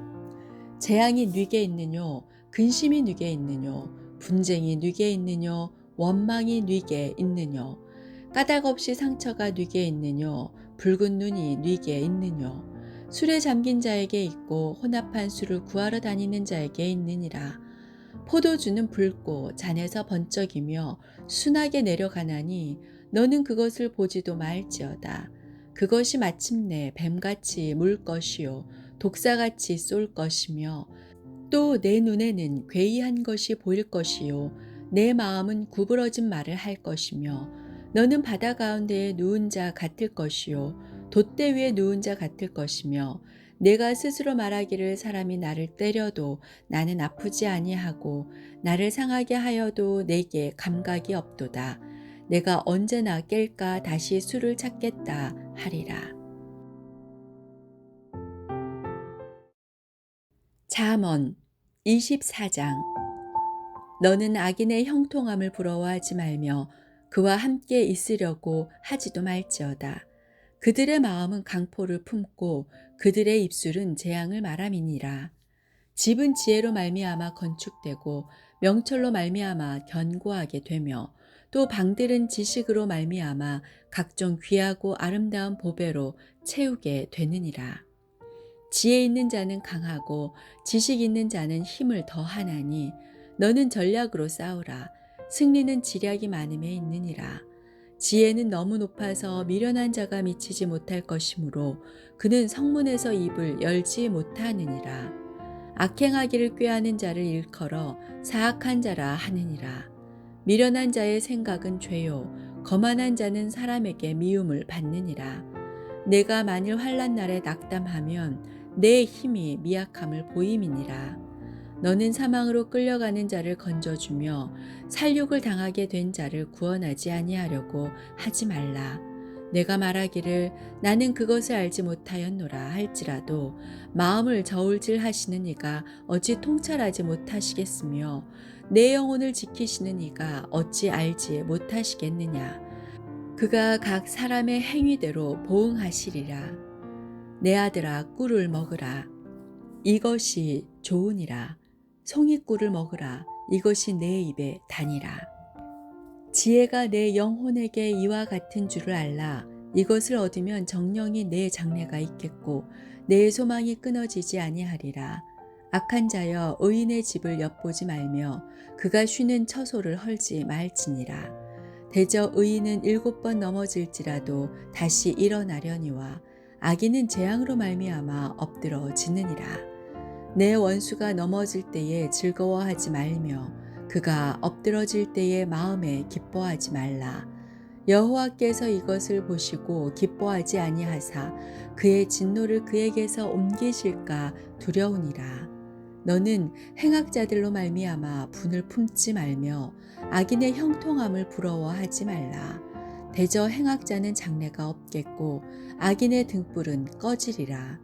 재앙이 네게 있느뇨 근심이 네게 있느뇨 분쟁이 네게 있느뇨 원망이 네게 있느뇨 까닭 없이 상처가 네게 있느뇨 붉은 눈이 네게 있느뇨 술에 잠긴 자에게 있고 혼합한 술을 구하러 다니는 자에게 있느니라. 포도주는 붉고 잔에서 번쩍이며 순하게 내려가나니 너는 그것을 보지도 말지어다. 그것이 마침내 뱀같이 물 것이요 독사같이 쏠 것이며 또 내 눈에는 괴이한 것이 보일 것이요 내 마음은 구부러진 말을 할 것이며 너는 바다 가운데에 누운 자 같을 것이요 돛대 위에 누운 자 같을 것이며 내가 스스로 말하기를 사람이 나를 때려도 나는 아프지 아니하고 나를 상하게 하여도 내게 감각이 없도다. 내가 언제나 깰까 다시 술을 찾겠다 하리라. 잠언 24장. 너는 악인의 형통함을 부러워하지 말며 그와 함께 있으려고 하지도 말지어다. 그들의 마음은 강포를 품고 그들의 입술은 재앙을 말함이니라. 집은 지혜로 말미암아 건축되고 명철로 말미암아 견고하게 되며 또 방들은 지식으로 말미암아 각종 귀하고 아름다운 보배로 채우게 되느니라. 지혜 있는 자는 강하고 지식 있는 자는 힘을 더하나니 너는 전략으로 싸우라. 승리는 지략이 많음에 있느니라. 지혜는 너무 높아서 미련한 자가 미치지 못할 것이므로 그는 성문에서 입을 열지 못하느니라. 악행하기를 꾀하는 자를 일컬어 사악한 자라 하느니라. 미련한 자의 생각은 죄요 거만한 자는 사람에게 미움을 받느니라. 내가 만일 환난 날에 낙담하면 내 힘이 미약함을 보임이니라. 너는 사망으로 끌려가는 자를 건져주며 살육을 당하게 된 자를 구원하지 아니하려고 하지 말라. 내가 말하기를 나는 그것을 알지 못하였노라 할지라도 마음을 저울질 하시는 이가 어찌 통찰하지 못하시겠으며 내 영혼을 지키시는 이가 어찌 알지 못하시겠느냐. 그가 각 사람의 행위대로 보응하시리라. 내 아들아 꿀을 먹으라. 이것이 좋으니라. 송이꿀을 먹으라. 이것이 내 입에 다니라. 지혜가 내 영혼에게 이와 같은 줄을 알라. 이것을 얻으면 정령이 내 장래가 있겠고 내 소망이 끊어지지 아니하리라. 악한 자여 의인의 집을 엿보지 말며 그가 쉬는 처소를 헐지 말지니라. 대저 의인은 7번 넘어질지라도 다시 일어나려니와 악인은 재앙으로 말미암아 엎드러지느니라. 내 원수가 넘어질 때에 즐거워하지 말며 그가 엎드러질 때에 마음에 기뻐하지 말라. 여호와께서 이것을 보시고 기뻐하지 아니하사 그의 진노를 그에게서 옮기실까 두려우니라. 너는 행악자들로 말미암아 분을 품지 말며 악인의 형통함을 부러워하지 말라. 대저 행악자는 장래가 없겠고 악인의 등불은 꺼지리라.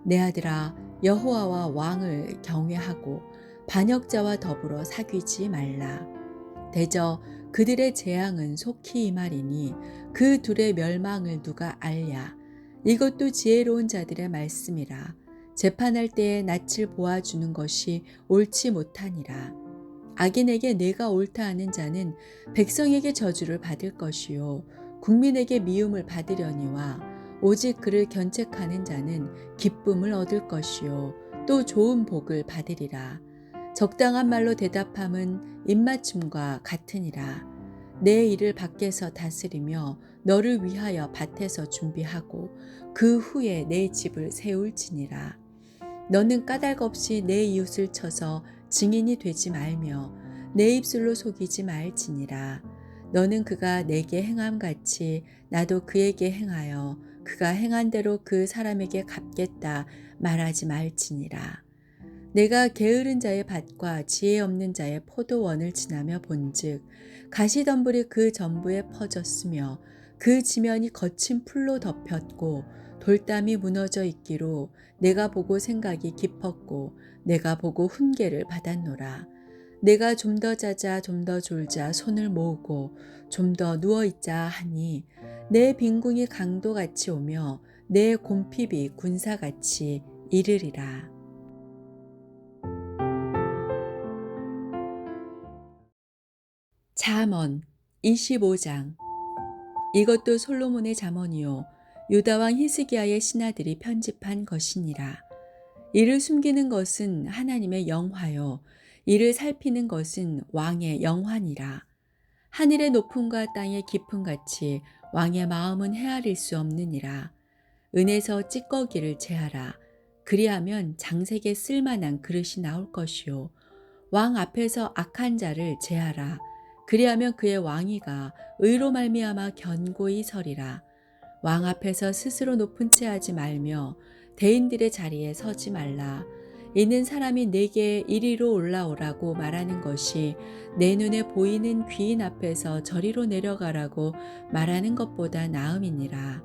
내 아들아 여호와와 왕을 경외하고 반역자와 더불어 사귀지 말라. 대저 그들의 재앙은 속히 임하리니 그 둘의 멸망을 누가 알랴. 이것도 지혜로운 자들의 말씀이라. 재판할 때에 낯을 보아주는 것이 옳지 못하니라. 악인에게 내가 옳다 하는 자는 백성에게 저주를 받을 것이요 국민에게 미움을 받으려니와 오직 그를 견책하는 자는 기쁨을 얻을 것이요 또 좋은 복을 받으리라. 적당한 말로 대답함은 입맞춤과 같으니라. 내 일을 밖에서 다스리며 너를 위하여 밭에서 준비하고 그 후에 내 집을 세울지니라. 너는 까닭 없이 내 이웃을 쳐서 증인이 되지 말며 내 입술로 속이지 말지니라. 너는 그가 내게 행함같이 나도 그에게 행하여 그가 행한 대로 그 사람에게 갚겠다 말하지 말지니라. 내가 게으른 자의 밭과 지혜 없는 자의 포도원을 지나며 본즉 가시덤불이 그 전부에 퍼졌으며 그 지면이 거친 풀로 덮였고 돌담이 무너져 있기로 내가 보고 생각이 깊었고 내가 보고 훈계를 받았노라. 내가 좀 더 자자 좀 더 졸자 손을 모으고 좀 더 누워 있자 하니 내 빈궁이 강도같이 오며 내 곰핍이 군사같이 이르리라. 잠언 25장. 이것도 솔로몬의 잠언이요 유다 왕 히스기야의 신하들이 편집한 것이니라. 이를 숨기는 것은 하나님의 영화요 이를 살피는 것은 왕의 영화니라. 하늘의 높음과 땅의 깊음 같이 왕의 마음은 헤아릴 수 없느니라. 은에서 찌꺼기를 제하라. 그리하면 장색에 쓸만한 그릇이 나올 것이요 왕 앞에서 악한 자를 제하라. 그리하면 그의 왕위가 의로 말미암아 견고히 서리라. 왕 앞에서 스스로 높은 채 하지 말며 대인들의 자리에 서지 말라. 이는 사람이 내게 이리로 올라오라고 말하는 것이 내 눈에 보이는 귀인 앞에서 저리로 내려가라고 말하는 것보다 나음이니라.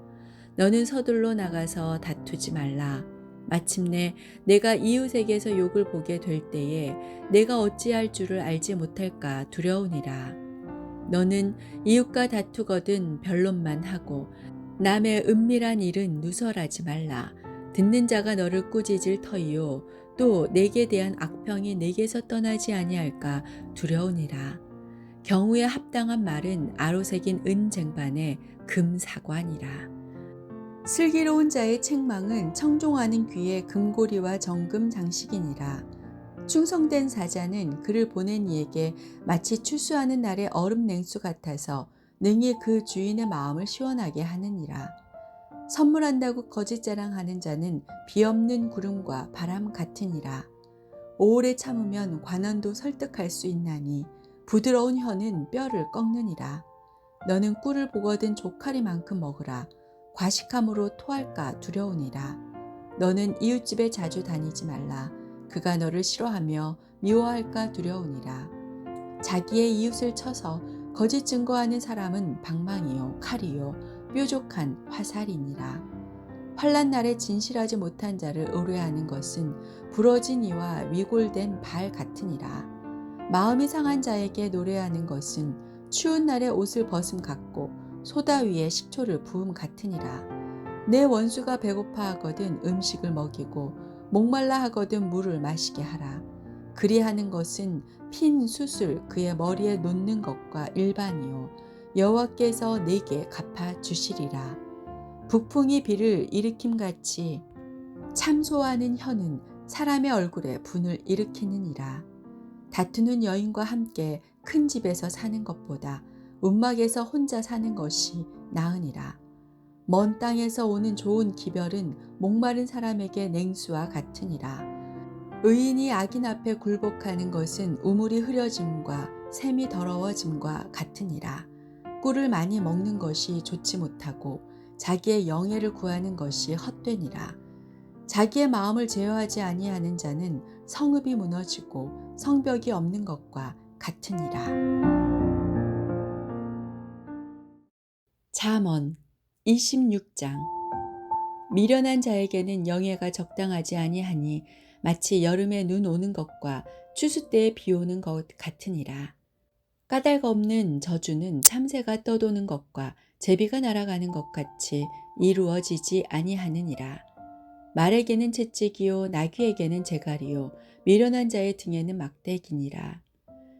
너는 서둘러 나가서 다투지 말라. 마침내 내가 이웃에게서 욕을 보게 될 때에 내가 어찌할 줄을 알지 못할까 두려우니라. 너는 이웃과 다투거든 변론만 하고 남의 은밀한 일은 누설하지 말라. 듣는 자가 너를 꾸짖을 터이요 또 내게 대한 악평이 내게서 떠나지 아니할까 두려우니라. 경우에 합당한 말은 아로새긴 은 쟁반에 금사관이라. 슬기로운 자의 책망은 청종하는 귀에 금고리와 정금 장식이니라. 충성된 사자는 그를 보낸 이에게 마치 추수하는 날의 얼음 냉수 같아서 능히 그 주인의 마음을 시원하게 하느니라. 선물한다고 거짓 자랑하는 자는 비 없는 구름과 바람 같으니라. 오래 참으면 관원도 설득할 수 있나니 부드러운 혀는 뼈를 꺾느니라. 너는 꿀을 보거든 조카리만큼 먹으라. 과식함으로 토할까 두려우니라. 너는 이웃집에 자주 다니지 말라. 그가 너를 싫어하며 미워할까 두려우니라. 자기의 이웃을 쳐서 거짓 증거하는 사람은 방망이요 칼이요 뾰족한 화살이니라. 환난 날에 진실하지 못한 자를 의뢰하는 것은 부러진 이와 위골된 발 같으니라. 마음이 상한 자에게 노래하는 것은 추운 날에 옷을 벗음 같고 소다 위에 식초를 부음 같으니라. 내 원수가 배고파하거든 음식을 먹이고 목말라 하거든 물을 마시게 하라. 그리하는 것은 핀 숯을 그의 머리에 놓는 것과 일반이요 여호와께서 내게 갚아 주시리라. 북풍이 비를 일으킴같이 참소하는 혀는 사람의 얼굴에 분을 일으키느니라. 다투는 여인과 함께 큰 집에서 사는 것보다 움막에서 혼자 사는 것이 나으니라. 먼 땅에서 오는 좋은 기별은 목마른 사람에게 냉수와 같으니라. 의인이 악인 앞에 굴복하는 것은 우물이 흐려짐과 샘이 더러워짐과 같으니라. 꿀을 많이 먹는 것이 좋지 못하고 자기의 영예를 구하는 것이 헛되니라. 자기의 마음을 제어하지 아니하는 자는 성읍이 무너지고 성벽이 없는 것과 같으니라. 잠언 26장. 미련한 자에게는 영예가 적당하지 아니하니 마치 여름에 눈 오는 것과 추수 때에 비 오는 것 같으니라. 까닭 없는 저주는 참새가 떠도는 것과 제비가 날아가는 것 같이 이루어지지 아니하느니라. 말에게는 채찍이요 나귀에게는 재갈이요 미련한 자의 등에는 막대기니라.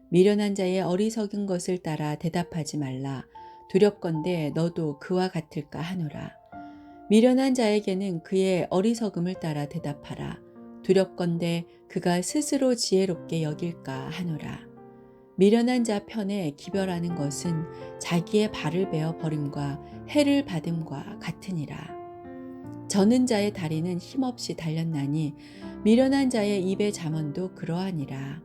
미련한 자의 어리석은 것을 따라 대답하지 말라. 두렵건대 너도 그와 같을까 하노라. 미련한 자에게는 그의 어리석음을 따라 대답하라. 두렵건대 그가 스스로 지혜롭게 여길까 하노라. 미련한 자 편에 기별하는 것은 자기의 발을 베어 버림과 해를 받음과 같으니라. 저는 자의 다리는 힘없이 달렸나니 미련한 자의 입의 잠언도 그러하니라.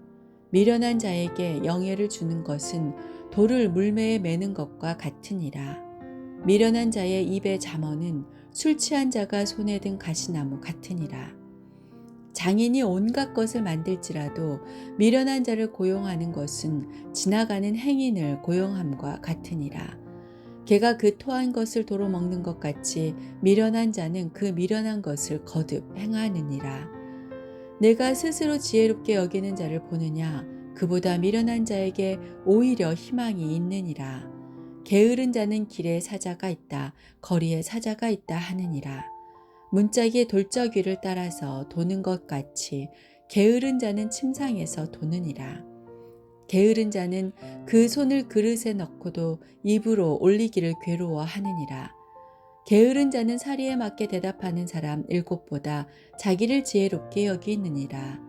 미련한 자에게 영예를 주는 것은 돌을 물매에 매는 것과 같으니라. 미련한 자의 입의 잠언은 술 취한 자가 손에 든 가시나무 같으니라. 장인이 온갖 것을 만들지라도 미련한 자를 고용하는 것은 지나가는 행인을 고용함과 같으니라. 개가 그 토한 것을 도로 먹는 것 같이 미련한 자는 그 미련한 것을 거듭 행하느니라. 내가 스스로 지혜롭게 여기는 자를 보느냐? 그보다 미련한 자에게 오히려 희망이 있느니라. 게으른 자는 길에 사자가 있다, 거리에 사자가 있다 하느니라. 문짝이 돌적 위를 따라서 도는 것 같이 게으른 자는 침상에서 도느니라. 게으른 자는 그 손을 그릇에 넣고도 입으로 올리기를 괴로워하느니라. 게으른 자는 사리에 맞게 대답하는 사람 7보다 자기를 지혜롭게 여기느니라.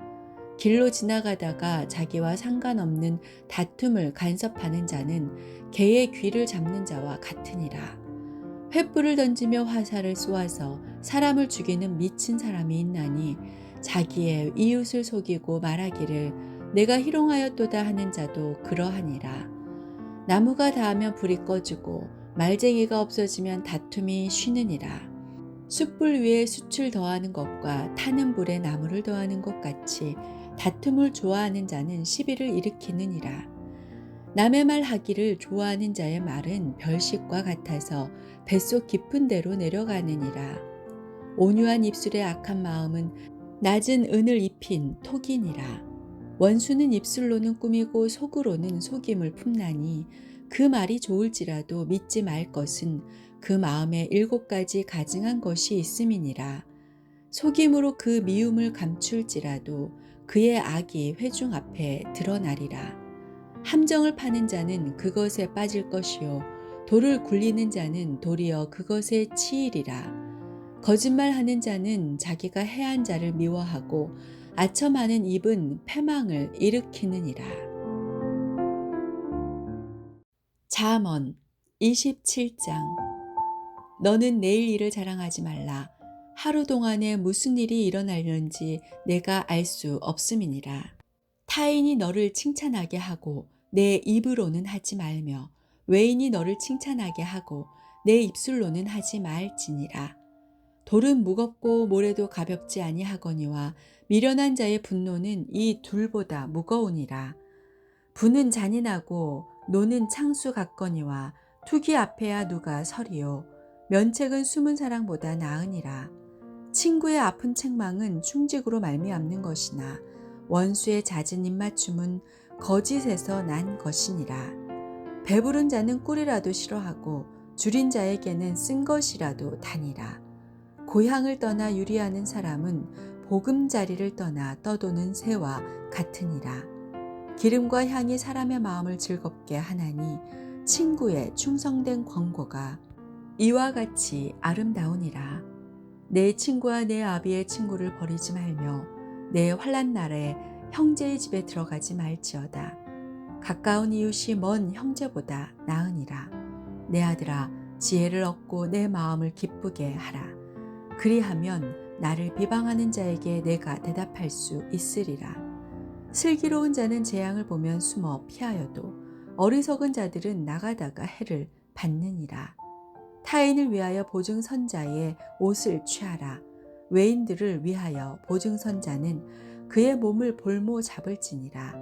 길로 지나가다가 자기와 상관없는 다툼을 간섭하는 자는 개의 귀를 잡는 자와 같으니라. 횃불을 던지며 화살을 쏘아서 사람을 죽이는 미친 사람이 있나니 자기의 이웃을 속이고 말하기를 내가 희롱하였도다 하는 자도 그러하니라. 나무가 닿으면 불이 꺼지고 말쟁이가 없어지면 다툼이 쉬느니라. 숯불 위에 숯을 더하는 것과 타는 불에 나무를 더하는 것 같이 다툼을 좋아하는 자는 시비를 일으키느니라. 남의 말 하기를 좋아하는 자의 말은 별식과 같아서 뱃속 깊은 데로 내려가느니라. 온유한 입술의 악한 마음은 낮은 은을 입힌 톡이니라. 원수는 입술로는 꾸미고 속으로는 속임을 품나니 그 말이 좋을지라도 믿지 말 것은 그 마음에 7가지 가증한 것이 있음이니라. 속임으로 그 미움을 감출지라도 그의 악이 회중 앞에 드러나리라. 함정을 파는 자는 그것에 빠질 것이요 돌을 굴리는 자는 도리어 그것에 치이리라. 거짓말하는 자는 자기가 해한 자를 미워하고 아첨하는 입은 패망을 일으키느니라. 잠언 27장. 너는 내일 일을 자랑하지 말라. 하루 동안에 무슨 일이 일어날는지 내가 알 수 없음이니라. 타인이 너를 칭찬하게 하고 내 입으로는 하지 말며 외인이 너를 칭찬하게 하고 내 입술로는 하지 말지니라. 돌은 무겁고 모래도 가볍지 아니하거니와 미련한 자의 분노는 이 둘보다 무거우니라. 분은 잔인하고 노는 창수 같거니와 투기 앞에야 누가 서리요. 면책은 숨은 사랑보다 나으니라. 친구의 아픈 책망은 충직으로 말미암는 것이나 원수의 잦은 입맞춤은 거짓에서 난 것이니라. 배부른 자는 꿀이라도 싫어하고 줄인 자에게는 쓴 것이라도 다니라. 고향을 떠나 유리하는 사람은 보금자리를 떠나 떠도는 새와 같으니라. 기름과 향이 사람의 마음을 즐겁게 하나니 친구의 충성된 권고가 이와 같이 아름다우니라. 내 친구와 내 아비의 친구를 버리지 말며 내 환난 날에 형제의 집에 들어가지 말지어다. 가까운 이웃이 먼 형제보다 나으니라. 내 아들아, 지혜를 얻고 내 마음을 기쁘게 하라. 그리하면 나를 비방하는 자에게 내가 대답할 수 있으리라. 슬기로운 자는 재앙을 보면 숨어 피하여도 어리석은 자들은 나가다가 해를 받느니라. 타인을 위하여 보증선자의 옷을 취하라. 외인들을 위하여 보증선자는 그의 몸을 볼모 잡을지니라.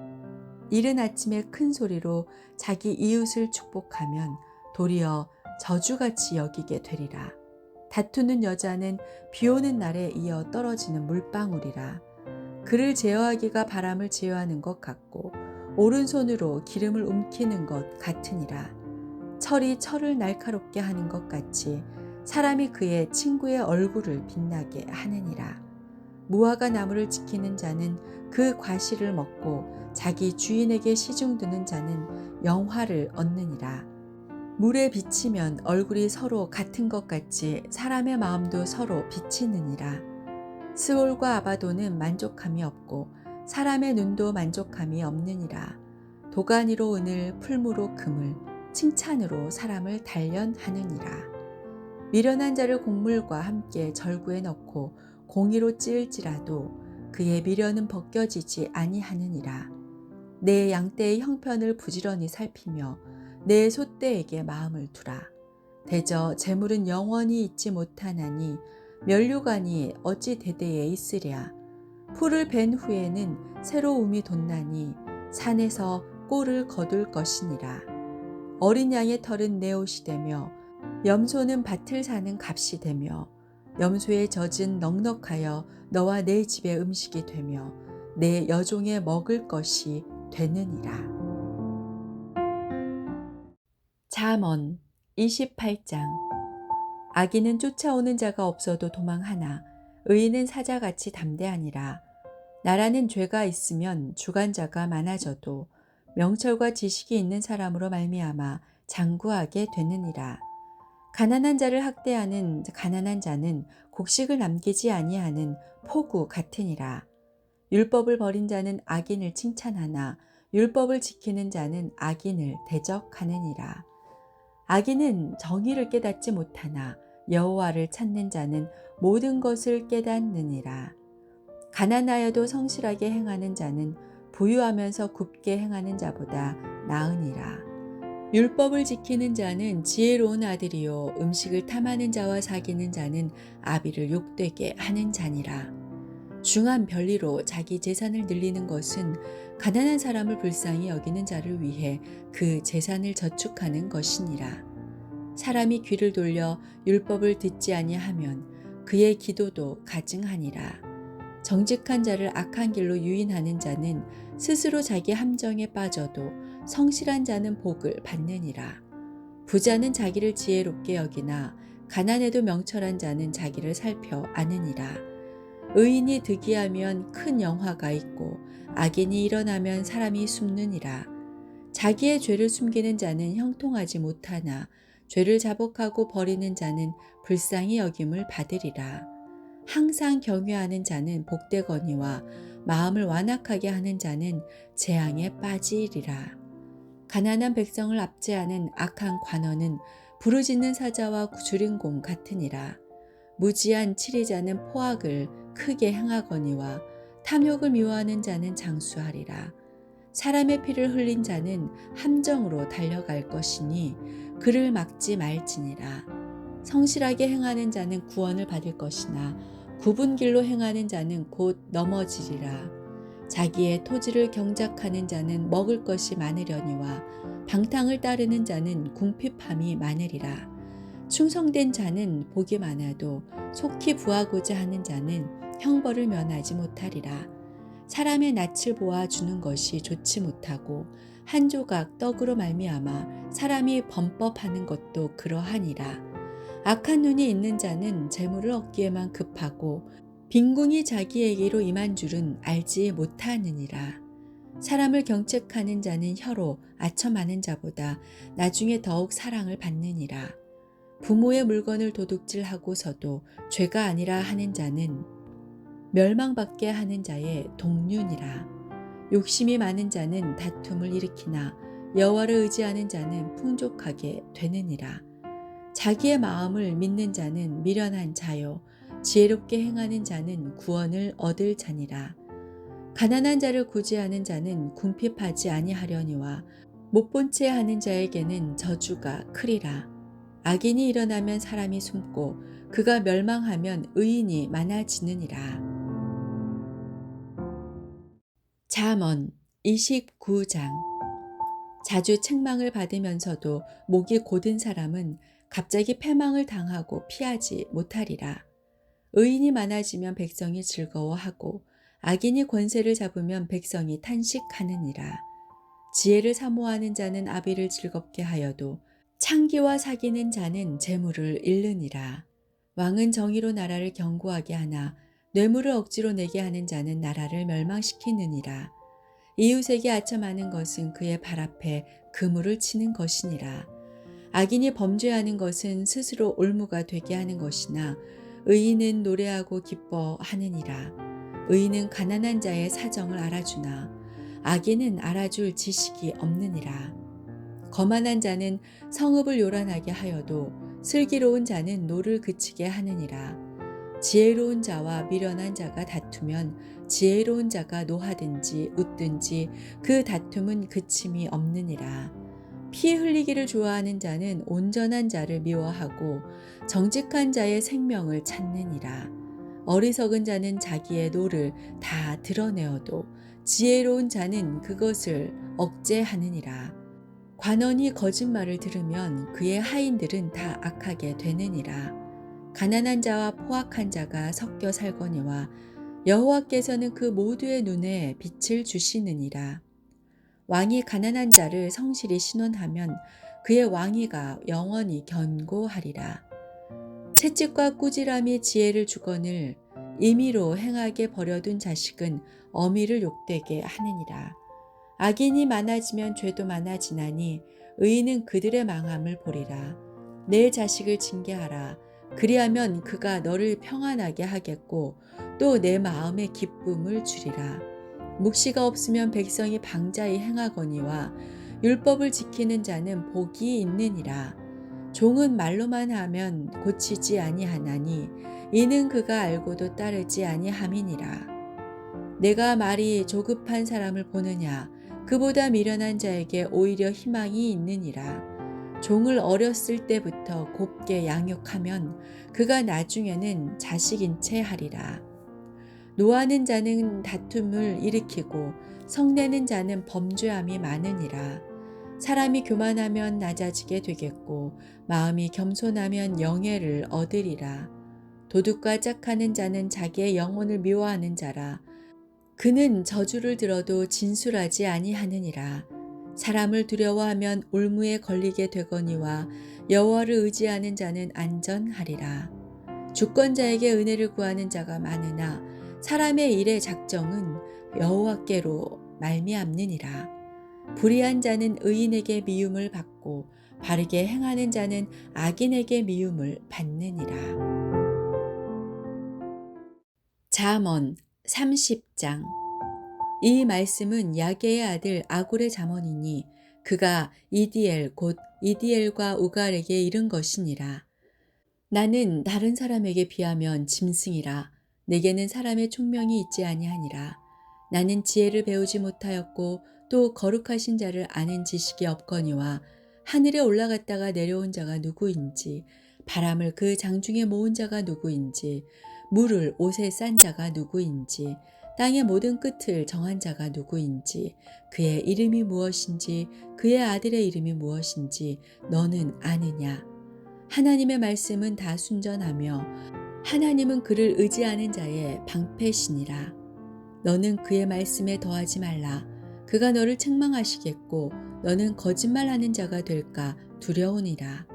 이른 아침에 큰 소리로 자기 이웃을 축복하면 도리어 저주같이 여기게 되리라. 다투는 여자는 비 오는 날에 이어 떨어지는 물방울이라. 그를 제어하기가 바람을 제어하는 것 같고 오른손으로 기름을 움키는 것 같으니라. 철이 철을 날카롭게 하는 것 같이 사람이 그의 친구의 얼굴을 빛나게 하느니라. 무화과 나무를 지키는 자는 그 과실을 먹고 자기 주인에게 시중드는 자는 영화를 얻느니라. 물에 비치면 얼굴이 서로 같은 것 같이 사람의 마음도 서로 비치느니라. 스올과 아바도는 만족함이 없고 사람의 눈도 만족함이 없느니라. 도가니로 은을, 풀무로 금을, 칭찬으로 사람을 단련하느니라. 미련한 자를 곡물과 함께 절구에 넣고 공의로 찌을지라도 그의 미련은 벗겨지지 아니하느니라. 내 양떼의 형편을 부지런히 살피며 내 소떼에게 마음을 두라. 대저 재물은 영원히 있지 못하나니 면류관이 어찌 대대에 있으랴. 풀을 벤 후에는 새로움이 돋나니 산에서 꼴을 거둘 것이니라. 어린 양의 털은 내 옷이 되며 염소는 밭을 사는 값이 되며 염소의 젖은 넉넉하여 너와 내 집의 음식이 되며 내 여종의 먹을 것이 되느니라. 잠언 28장. 악인은 쫓아오는 자가 없어도 도망하나 의인은 사자같이 담대하니라. 나라는 죄가 있으면 주관자가 많아져도 명철과 지식이 있는 사람으로 말미암아 장구하게 되느니라. 가난한 자를 학대하는 가난한 자는 곡식을 남기지 아니하는 포구 같으니라. 율법을 버린 자는 악인을 칭찬하나 율법을 지키는 자는 악인을 대적하느니라. 악인은 정의를 깨닫지 못하나 여호와를 찾는 자는 모든 것을 깨닫느니라. 가난하여도 성실하게 행하는 자는 부유하면서 굽게 행하는 자보다 나으니라. 율법을 지키는 자는 지혜로운 아들이요 음식을 탐하는 자와 사귀는 자는 아비를 욕되게 하는 자니라. 중한 별리로 자기 재산을 늘리는 것은 가난한 사람을 불쌍히 여기는 자를 위해 그 재산을 저축하는 것이니라. 사람이 귀를 돌려 율법을 듣지 아니하면 그의 기도도 가증하니라. 정직한 자를 악한 길로 유인하는 자는 스스로 자기 함정에 빠져도 성실한 자는 복을 받느니라. 부자는 자기를 지혜롭게 여기나 가난해도 명철한 자는 자기를 살펴 아느니라. 의인이 득이하면 큰 영화가 있고 악인이 일어나면 사람이 숨느니라. 자기의 죄를 숨기는 자는 형통하지 못하나 죄를 자복하고 버리는 자는 불쌍히 여김을 받으리라. 항상 경외하는 자는 복되거니와 마음을 완악하게 하는 자는 재앙에 빠지리라. 가난한 백성을 압제하는 악한 관원은 부르짖는 사자와 주린공 같으니라. 무지한 치리자는 포악을 크게 행하거니와 탐욕을 미워하는 자는 장수하리라. 사람의 피를 흘린 자는 함정으로 달려갈 것이니 그를 막지 말지니라. 성실하게 행하는 자는 구원을 받을 것이나 굽은 길로 행하는 자는 곧 넘어지리라. 자기의 토지를 경작하는 자는 먹을 것이 많으려니와 방탕을 따르는 자는 궁핍함이 많으리라. 충성된 자는 복이 많아도 속히 부하고자 하는 자는 형벌을 면하지 못하리라. 사람의 낯을 보아 주는 것이 좋지 못하고 한 조각 떡으로 말미암아 사람이 범법하는 것도 그러하니라. 악한 눈이 있는 자는 재물을 얻기에만 급하고 빈궁이 자기에게로 임한 줄은 알지 못하느니라. 사람을 경책하는 자는 혀로 아첨하는 자보다 나중에 더욱 사랑을 받느니라. 부모의 물건을 도둑질하고서도 죄가 아니라 하는 자는 멸망받게 하는 자의 동륜이라. 욕심이 많은 자는 다툼을 일으키나 여호와를 의지하는 자는 풍족하게 되느니라. 자기의 마음을 믿는 자는 미련한 자요 지혜롭게 행하는 자는 구원을 얻을 자니라. 가난한 자를 구제하는 자는 궁핍하지 아니하려니와 못본 채 하는 자에게는 저주가 크리라. 악인이 일어나면 사람이 숨고 그가 멸망하면 의인이 많아지느니라. 잠언 29장. 자주 책망을 받으면서도 목이 곧은 사람은 갑자기 패망을 당하고 피하지 못하리라. 의인이 많아지면 백성이 즐거워하고 악인이 권세를 잡으면 백성이 탄식하느니라. 지혜를 사모하는 자는 아비를 즐겁게 하여도 창기와 사귀는 자는 재물을 잃느니라. 왕은 정의로 나라를 견고하게 하나 뇌물을 억지로 내게 하는 자는 나라를 멸망시키느니라. 이웃에게 아첨하는 것은 그의 발 앞에 그물을 치는 것이니라. 악인이 범죄하는 것은 스스로 올무가 되게 하는 것이나 의인은 노래하고 기뻐하느니라. 의인은 가난한 자의 사정을 알아주나 악인은 알아줄 지식이 없느니라. 거만한 자는 성읍을 요란하게 하여도 슬기로운 자는 노를 그치게 하느니라. 지혜로운 자와 미련한 자가 다투면 지혜로운 자가 노하든지 웃든지 그 다툼은 그침이 없느니라. 피 흘리기를 좋아하는 자는 온전한 자를 미워하고 정직한 자의 생명을 찾느니라. 어리석은 자는 자기의 노를 다 드러내어도 지혜로운 자는 그것을 억제하느니라. 관원이 거짓말을 들으면 그의 하인들은 다 악하게 되느니라. 가난한 자와 포악한 자가 섞여 살거니와 여호와께서는 그 모두의 눈에 빛을 주시느니라. 왕이 가난한 자를 성실히 신원하면 그의 왕위가 영원히 견고하리라. 채찍과 꾸지람이 지혜를 주거늘 임의로 행하게 버려둔 자식은 어미를 욕되게 하느니라. 악인이 많아지면 죄도 많아지나니 의인은 그들의 망함을 보리라. 내 자식을 징계하라. 그리하면 그가 너를 평안하게 하겠고 또 내 마음에 기쁨을 주리라. 묵시가 없으면 백성이 방자히 행하거니와 율법을 지키는 자는 복이 있느니라. 종은 말로만 하면 고치지 아니하나니 이는 그가 알고도 따르지 아니함이니라. 내가 말이 조급한 사람을 보느냐 그보다 미련한 자에게 오히려 희망이 있느니라. 종을 어렸을 때부터 곱게 양육하면 그가 나중에는 자식인 채 하리라. 노하는 자는 다툼을 일으키고 성내는 자는 범죄함이 많으니라. 사람이 교만하면 낮아지게 되겠고 마음이 겸손하면 영예를 얻으리라. 도둑과 짝하는 자는 자기의 영혼을 미워하는 자라. 그는 저주를 들어도 진술하지 아니하느니라. 사람을 두려워하면 올무에 걸리게 되거니와 여호와를 의지하는 자는 안전하리라. 주권자에게 은혜를 구하는 자가 많으나 사람의 일의 작정은 여호와께로 말미암느니라. 불의한 자는 의인에게 미움을 받고 바르게 행하는 자는 악인에게 미움을 받느니라. 잠언 30장. 이 말씀은 야게의 아들 아골의 잠언이니 그가 이디엘 곧 이디엘과 우갈에게 이른 것이니라. 나는 다른 사람에게 비하면 짐승이라. 내게는 사람의 총명이 있지 아니하니라. 나는 지혜를 배우지 못하였고 또 거룩하신 자를 아는 지식이 없거니와 하늘에 올라갔다가 내려온 자가 누구인지 바람을 그 장중에 모은 자가 누구인지 물을 옷에 싼 자가 누구인지 땅의 모든 끝을 정한 자가 누구인지 그의 이름이 무엇인지 그의 아들의 이름이 무엇인지 너는 아느냐. 하나님의 말씀은 다 순전하며 하나님은 그를 의지하는 자의 방패시니라. 너는 그의 말씀에 더하지 말라. 그가 너를 책망하시겠고 너는 거짓말하는 자가 될까 두려우니라.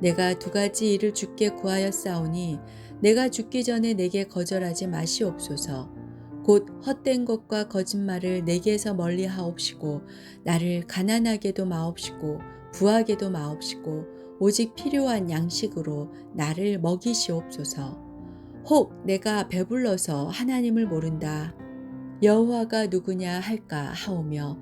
내가 두 가지 일을 주께 구하였사오니 내가 죽기 전에 내게 거절하지 마시옵소서. 곧 헛된 것과 거짓말을 내게서 멀리 하옵시고 나를 가난하게도 마옵시고 부하게도 마옵시고 오직 필요한 양식으로 나를 먹이시옵소서. 혹 내가 배불러서 하나님을 모른다. 여호와가 누구냐 할까 하오며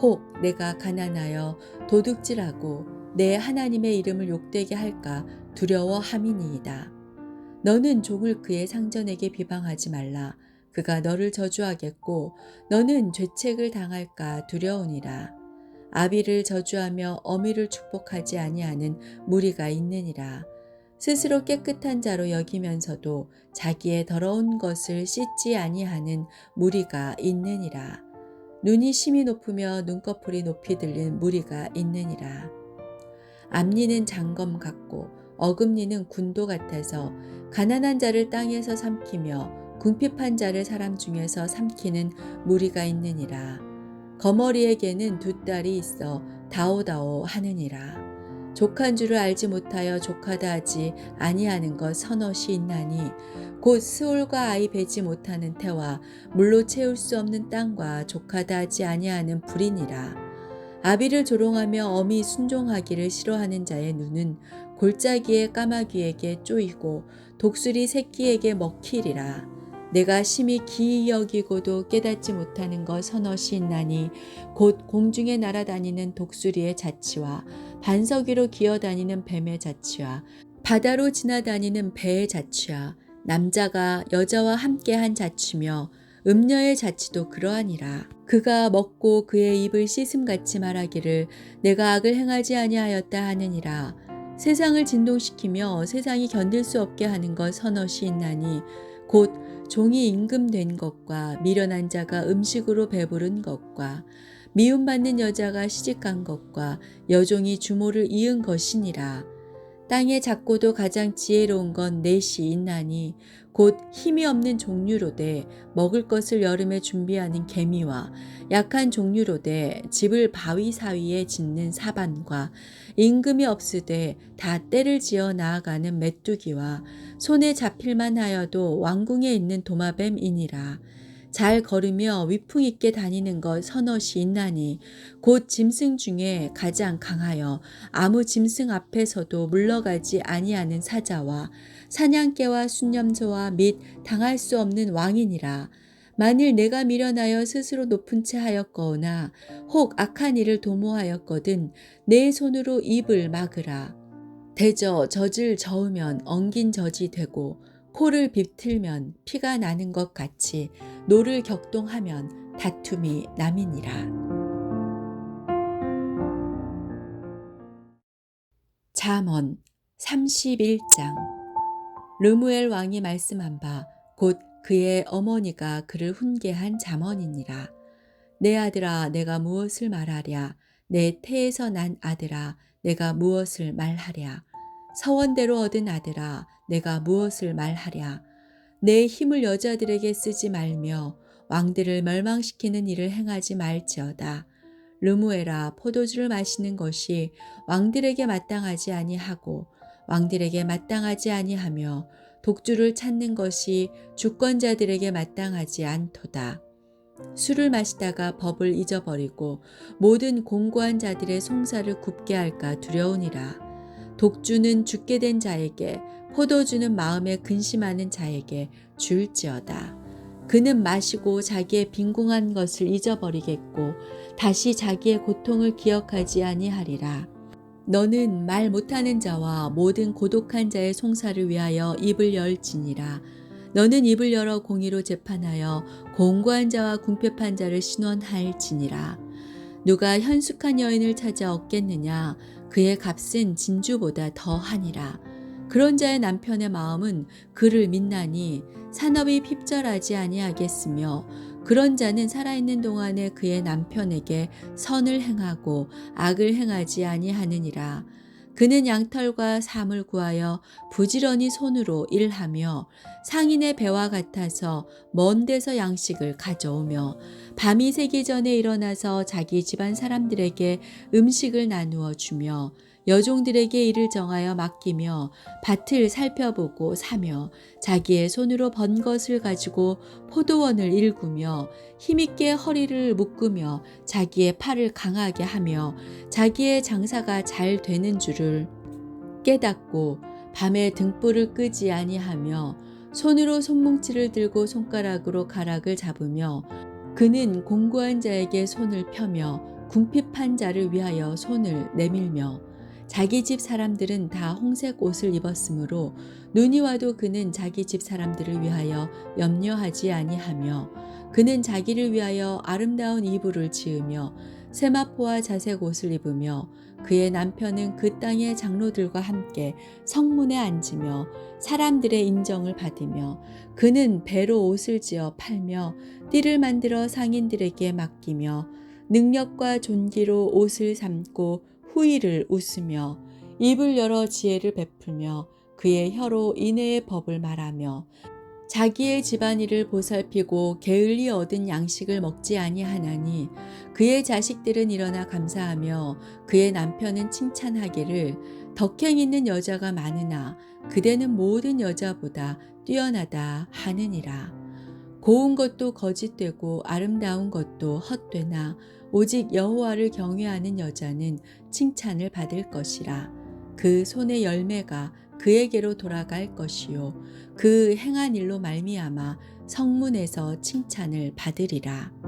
혹 내가 가난하여 도둑질하고 내 하나님의 이름을 욕되게 할까 두려워함이니이다. 너는 종을 그의 상전에게 비방하지 말라. 그가 너를 저주하겠고 너는 죄책을 당할까 두려우니라. 아비를 저주하며 어미를 축복하지 아니하는 무리가 있느니라. 스스로 깨끗한 자로 여기면서도 자기의 더러운 것을 씻지 아니하는 무리가 있느니라. 눈이 심히 높으며 눈꺼풀이 높이 들린 무리가 있느니라. 앞니는 장검 같고 어금니는 군도 같아서 가난한 자를 땅에서 삼키며 궁핍한 자를 사람 중에서 삼키는 무리가 있느니라. 거머리에게는 두 딸이 있어 다오다오 하느니라. 족한 줄을 알지 못하여 족하다 하지 아니하는 것 서넛이 있나니 곧 스올과 아이 베지 못하는 태와 물로 채울 수 없는 땅과 족하다 하지 아니하는 불이니라. 아비를 조롱하며 어미 순종하기를 싫어하는 자의 눈은 골짜기의 까마귀에게 쪼이고 독수리 새끼에게 먹히리라. 내가 심히 기이 여기고도 깨닫지 못하는 것 서넛이 있나니 곧 공중에 날아다니는 독수리의 자치와 반석 위로 기어다니는 뱀의 자치와 바다로 지나다니는 배의 자치와 남자가 여자와 함께한 자치며 음녀의 자치도 그러하니라. 그가 먹고 그의 입을 씻음같이 말하기를 내가 악을 행하지 아니하였다 하느니라. 세상을 진동시키며 세상이 견딜 수 없게 하는 것 서넛이 있나니 곧 종이 임금된 것과 미련한 자가 음식으로 배부른 것과 미움받는 여자가 시집간 것과 여종이 주모를 이은 것이니라. 땅의 작고도 가장 지혜로운 건 넷이 있나니 곧 힘이 없는 종류로되 먹을 것을 여름에 준비하는 개미와 약한 종류로되 집을 바위 사이에 짓는 사반과 임금이 없으되 다 때를 지어 나아가는 메뚜기와 손에 잡힐만 하여도 왕궁에 있는 도마뱀이니라. 잘 걸으며 위풍 있게 다니는 것 서넛이 있나니 곧 짐승 중에 가장 강하여 아무 짐승 앞에서도 물러가지 아니하는 사자와 사냥개와 순념소와 및 당할 수 없는 왕이니라. 만일 내가 미련하여 스스로 높은 채 하였거나 혹 악한 일을 도모하였거든 내 손으로 입을 막으라. 대저 젖을 저으면 엉긴 젖이 되고 코를 비틀면 피가 나는 것 같이 노를 격동하면 다툼이 남이니라. 잠언 31장. 르무엘 왕이 말씀한 바 곧 그의 어머니가 그를 훈계한 잠언이니라. 내 아들아 내가 무엇을 말하랴. 내 태에서 난 아들아 내가 무엇을 말하랴. 서원대로 얻은 아들아 내가 무엇을 말하랴. 내 힘을 여자들에게 쓰지 말며 왕들을 멸망시키는 일을 행하지 말지어다. 르무엘아 포도주를 마시는 것이 왕들에게 마땅하지 아니하고 왕들에게 마땅하지 아니하며 독주를 찾는 것이 주권자들에게 마땅하지 않도다. 술을 마시다가 법을 잊어버리고 모든 공고한 자들의 송사를 굽게 할까 두려우니라. 독주는 죽게 된 자에게 포도주는 마음에 근심하는 자에게 줄지어다. 그는 마시고 자기의 빈궁한 것을 잊어버리겠고 다시 자기의 고통을 기억하지 아니하리라. 너는 말 못하는 자와 모든 고독한 자의 송사를 위하여 입을 열지니라. 너는 입을 열어 공의로 재판하여 공고한 자와 궁핍한 자를 신원할지니라. 누가 현숙한 여인을 찾아 얻겠느냐. 그의 값은 진주보다 더하니라. 그런 자의 남편의 마음은 그를 믿나니 산업이 핍절하지 아니하겠으며 그런 자는 살아있는 동안에 그의 남편에게 선을 행하고 악을 행하지 아니하느니라. 그는 양털과 삶을 구하여 부지런히 손으로 일하며 상인의 배와 같아서 먼 데서 양식을 가져오며 밤이 새기 전에 일어나서 자기 집안 사람들에게 음식을 나누어 주며 여종들에게 일을 정하여 맡기며 밭을 살펴보고 사며 자기의 손으로 번 것을 가지고 포도원을 일구며 힘있게 허리를 묶으며 자기의 팔을 강하게 하며 자기의 장사가 잘 되는 줄을 깨닫고 밤에 등불을 끄지 아니하며 손으로 손뭉치를 들고 손가락으로 가락을 잡으며 그는 공고한 자에게 손을 펴며 궁핍한 자를 위하여 손을 내밀며 자기 집 사람들은 다 홍색 옷을 입었으므로 눈이 와도 그는 자기 집 사람들을 위하여 염려하지 아니하며 그는 자기를 위하여 아름다운 이불을 지으며 세마포와 자색 옷을 입으며 그의 남편은 그 땅의 장로들과 함께 성문에 앉으며 사람들의 인정을 받으며 그는 배로 옷을 지어 팔며 띠를 만들어 상인들에게 맡기며 능력과 존귀로 옷을 삼고 후의를 웃으며 입을 열어 지혜를 베풀며 그의 혀로 인애의 법을 말하며 자기의 집안일을 보살피고 게을리 얻은 양식을 먹지 아니하나니 그의 자식들은 일어나 감사하며 그의 남편은 칭찬하기를 덕행 있는 여자가 많으나 그대는 모든 여자보다 뛰어나다 하느니라. 고운 것도 거짓되고 아름다운 것도 헛되나 오직 여호와를 경외하는 여자는 칭찬을 받을 것이라. 그 손의 열매가 그에게로 돌아갈 것이요 그 행한 일로 말미암아 성문에서 칭찬을 받으리라.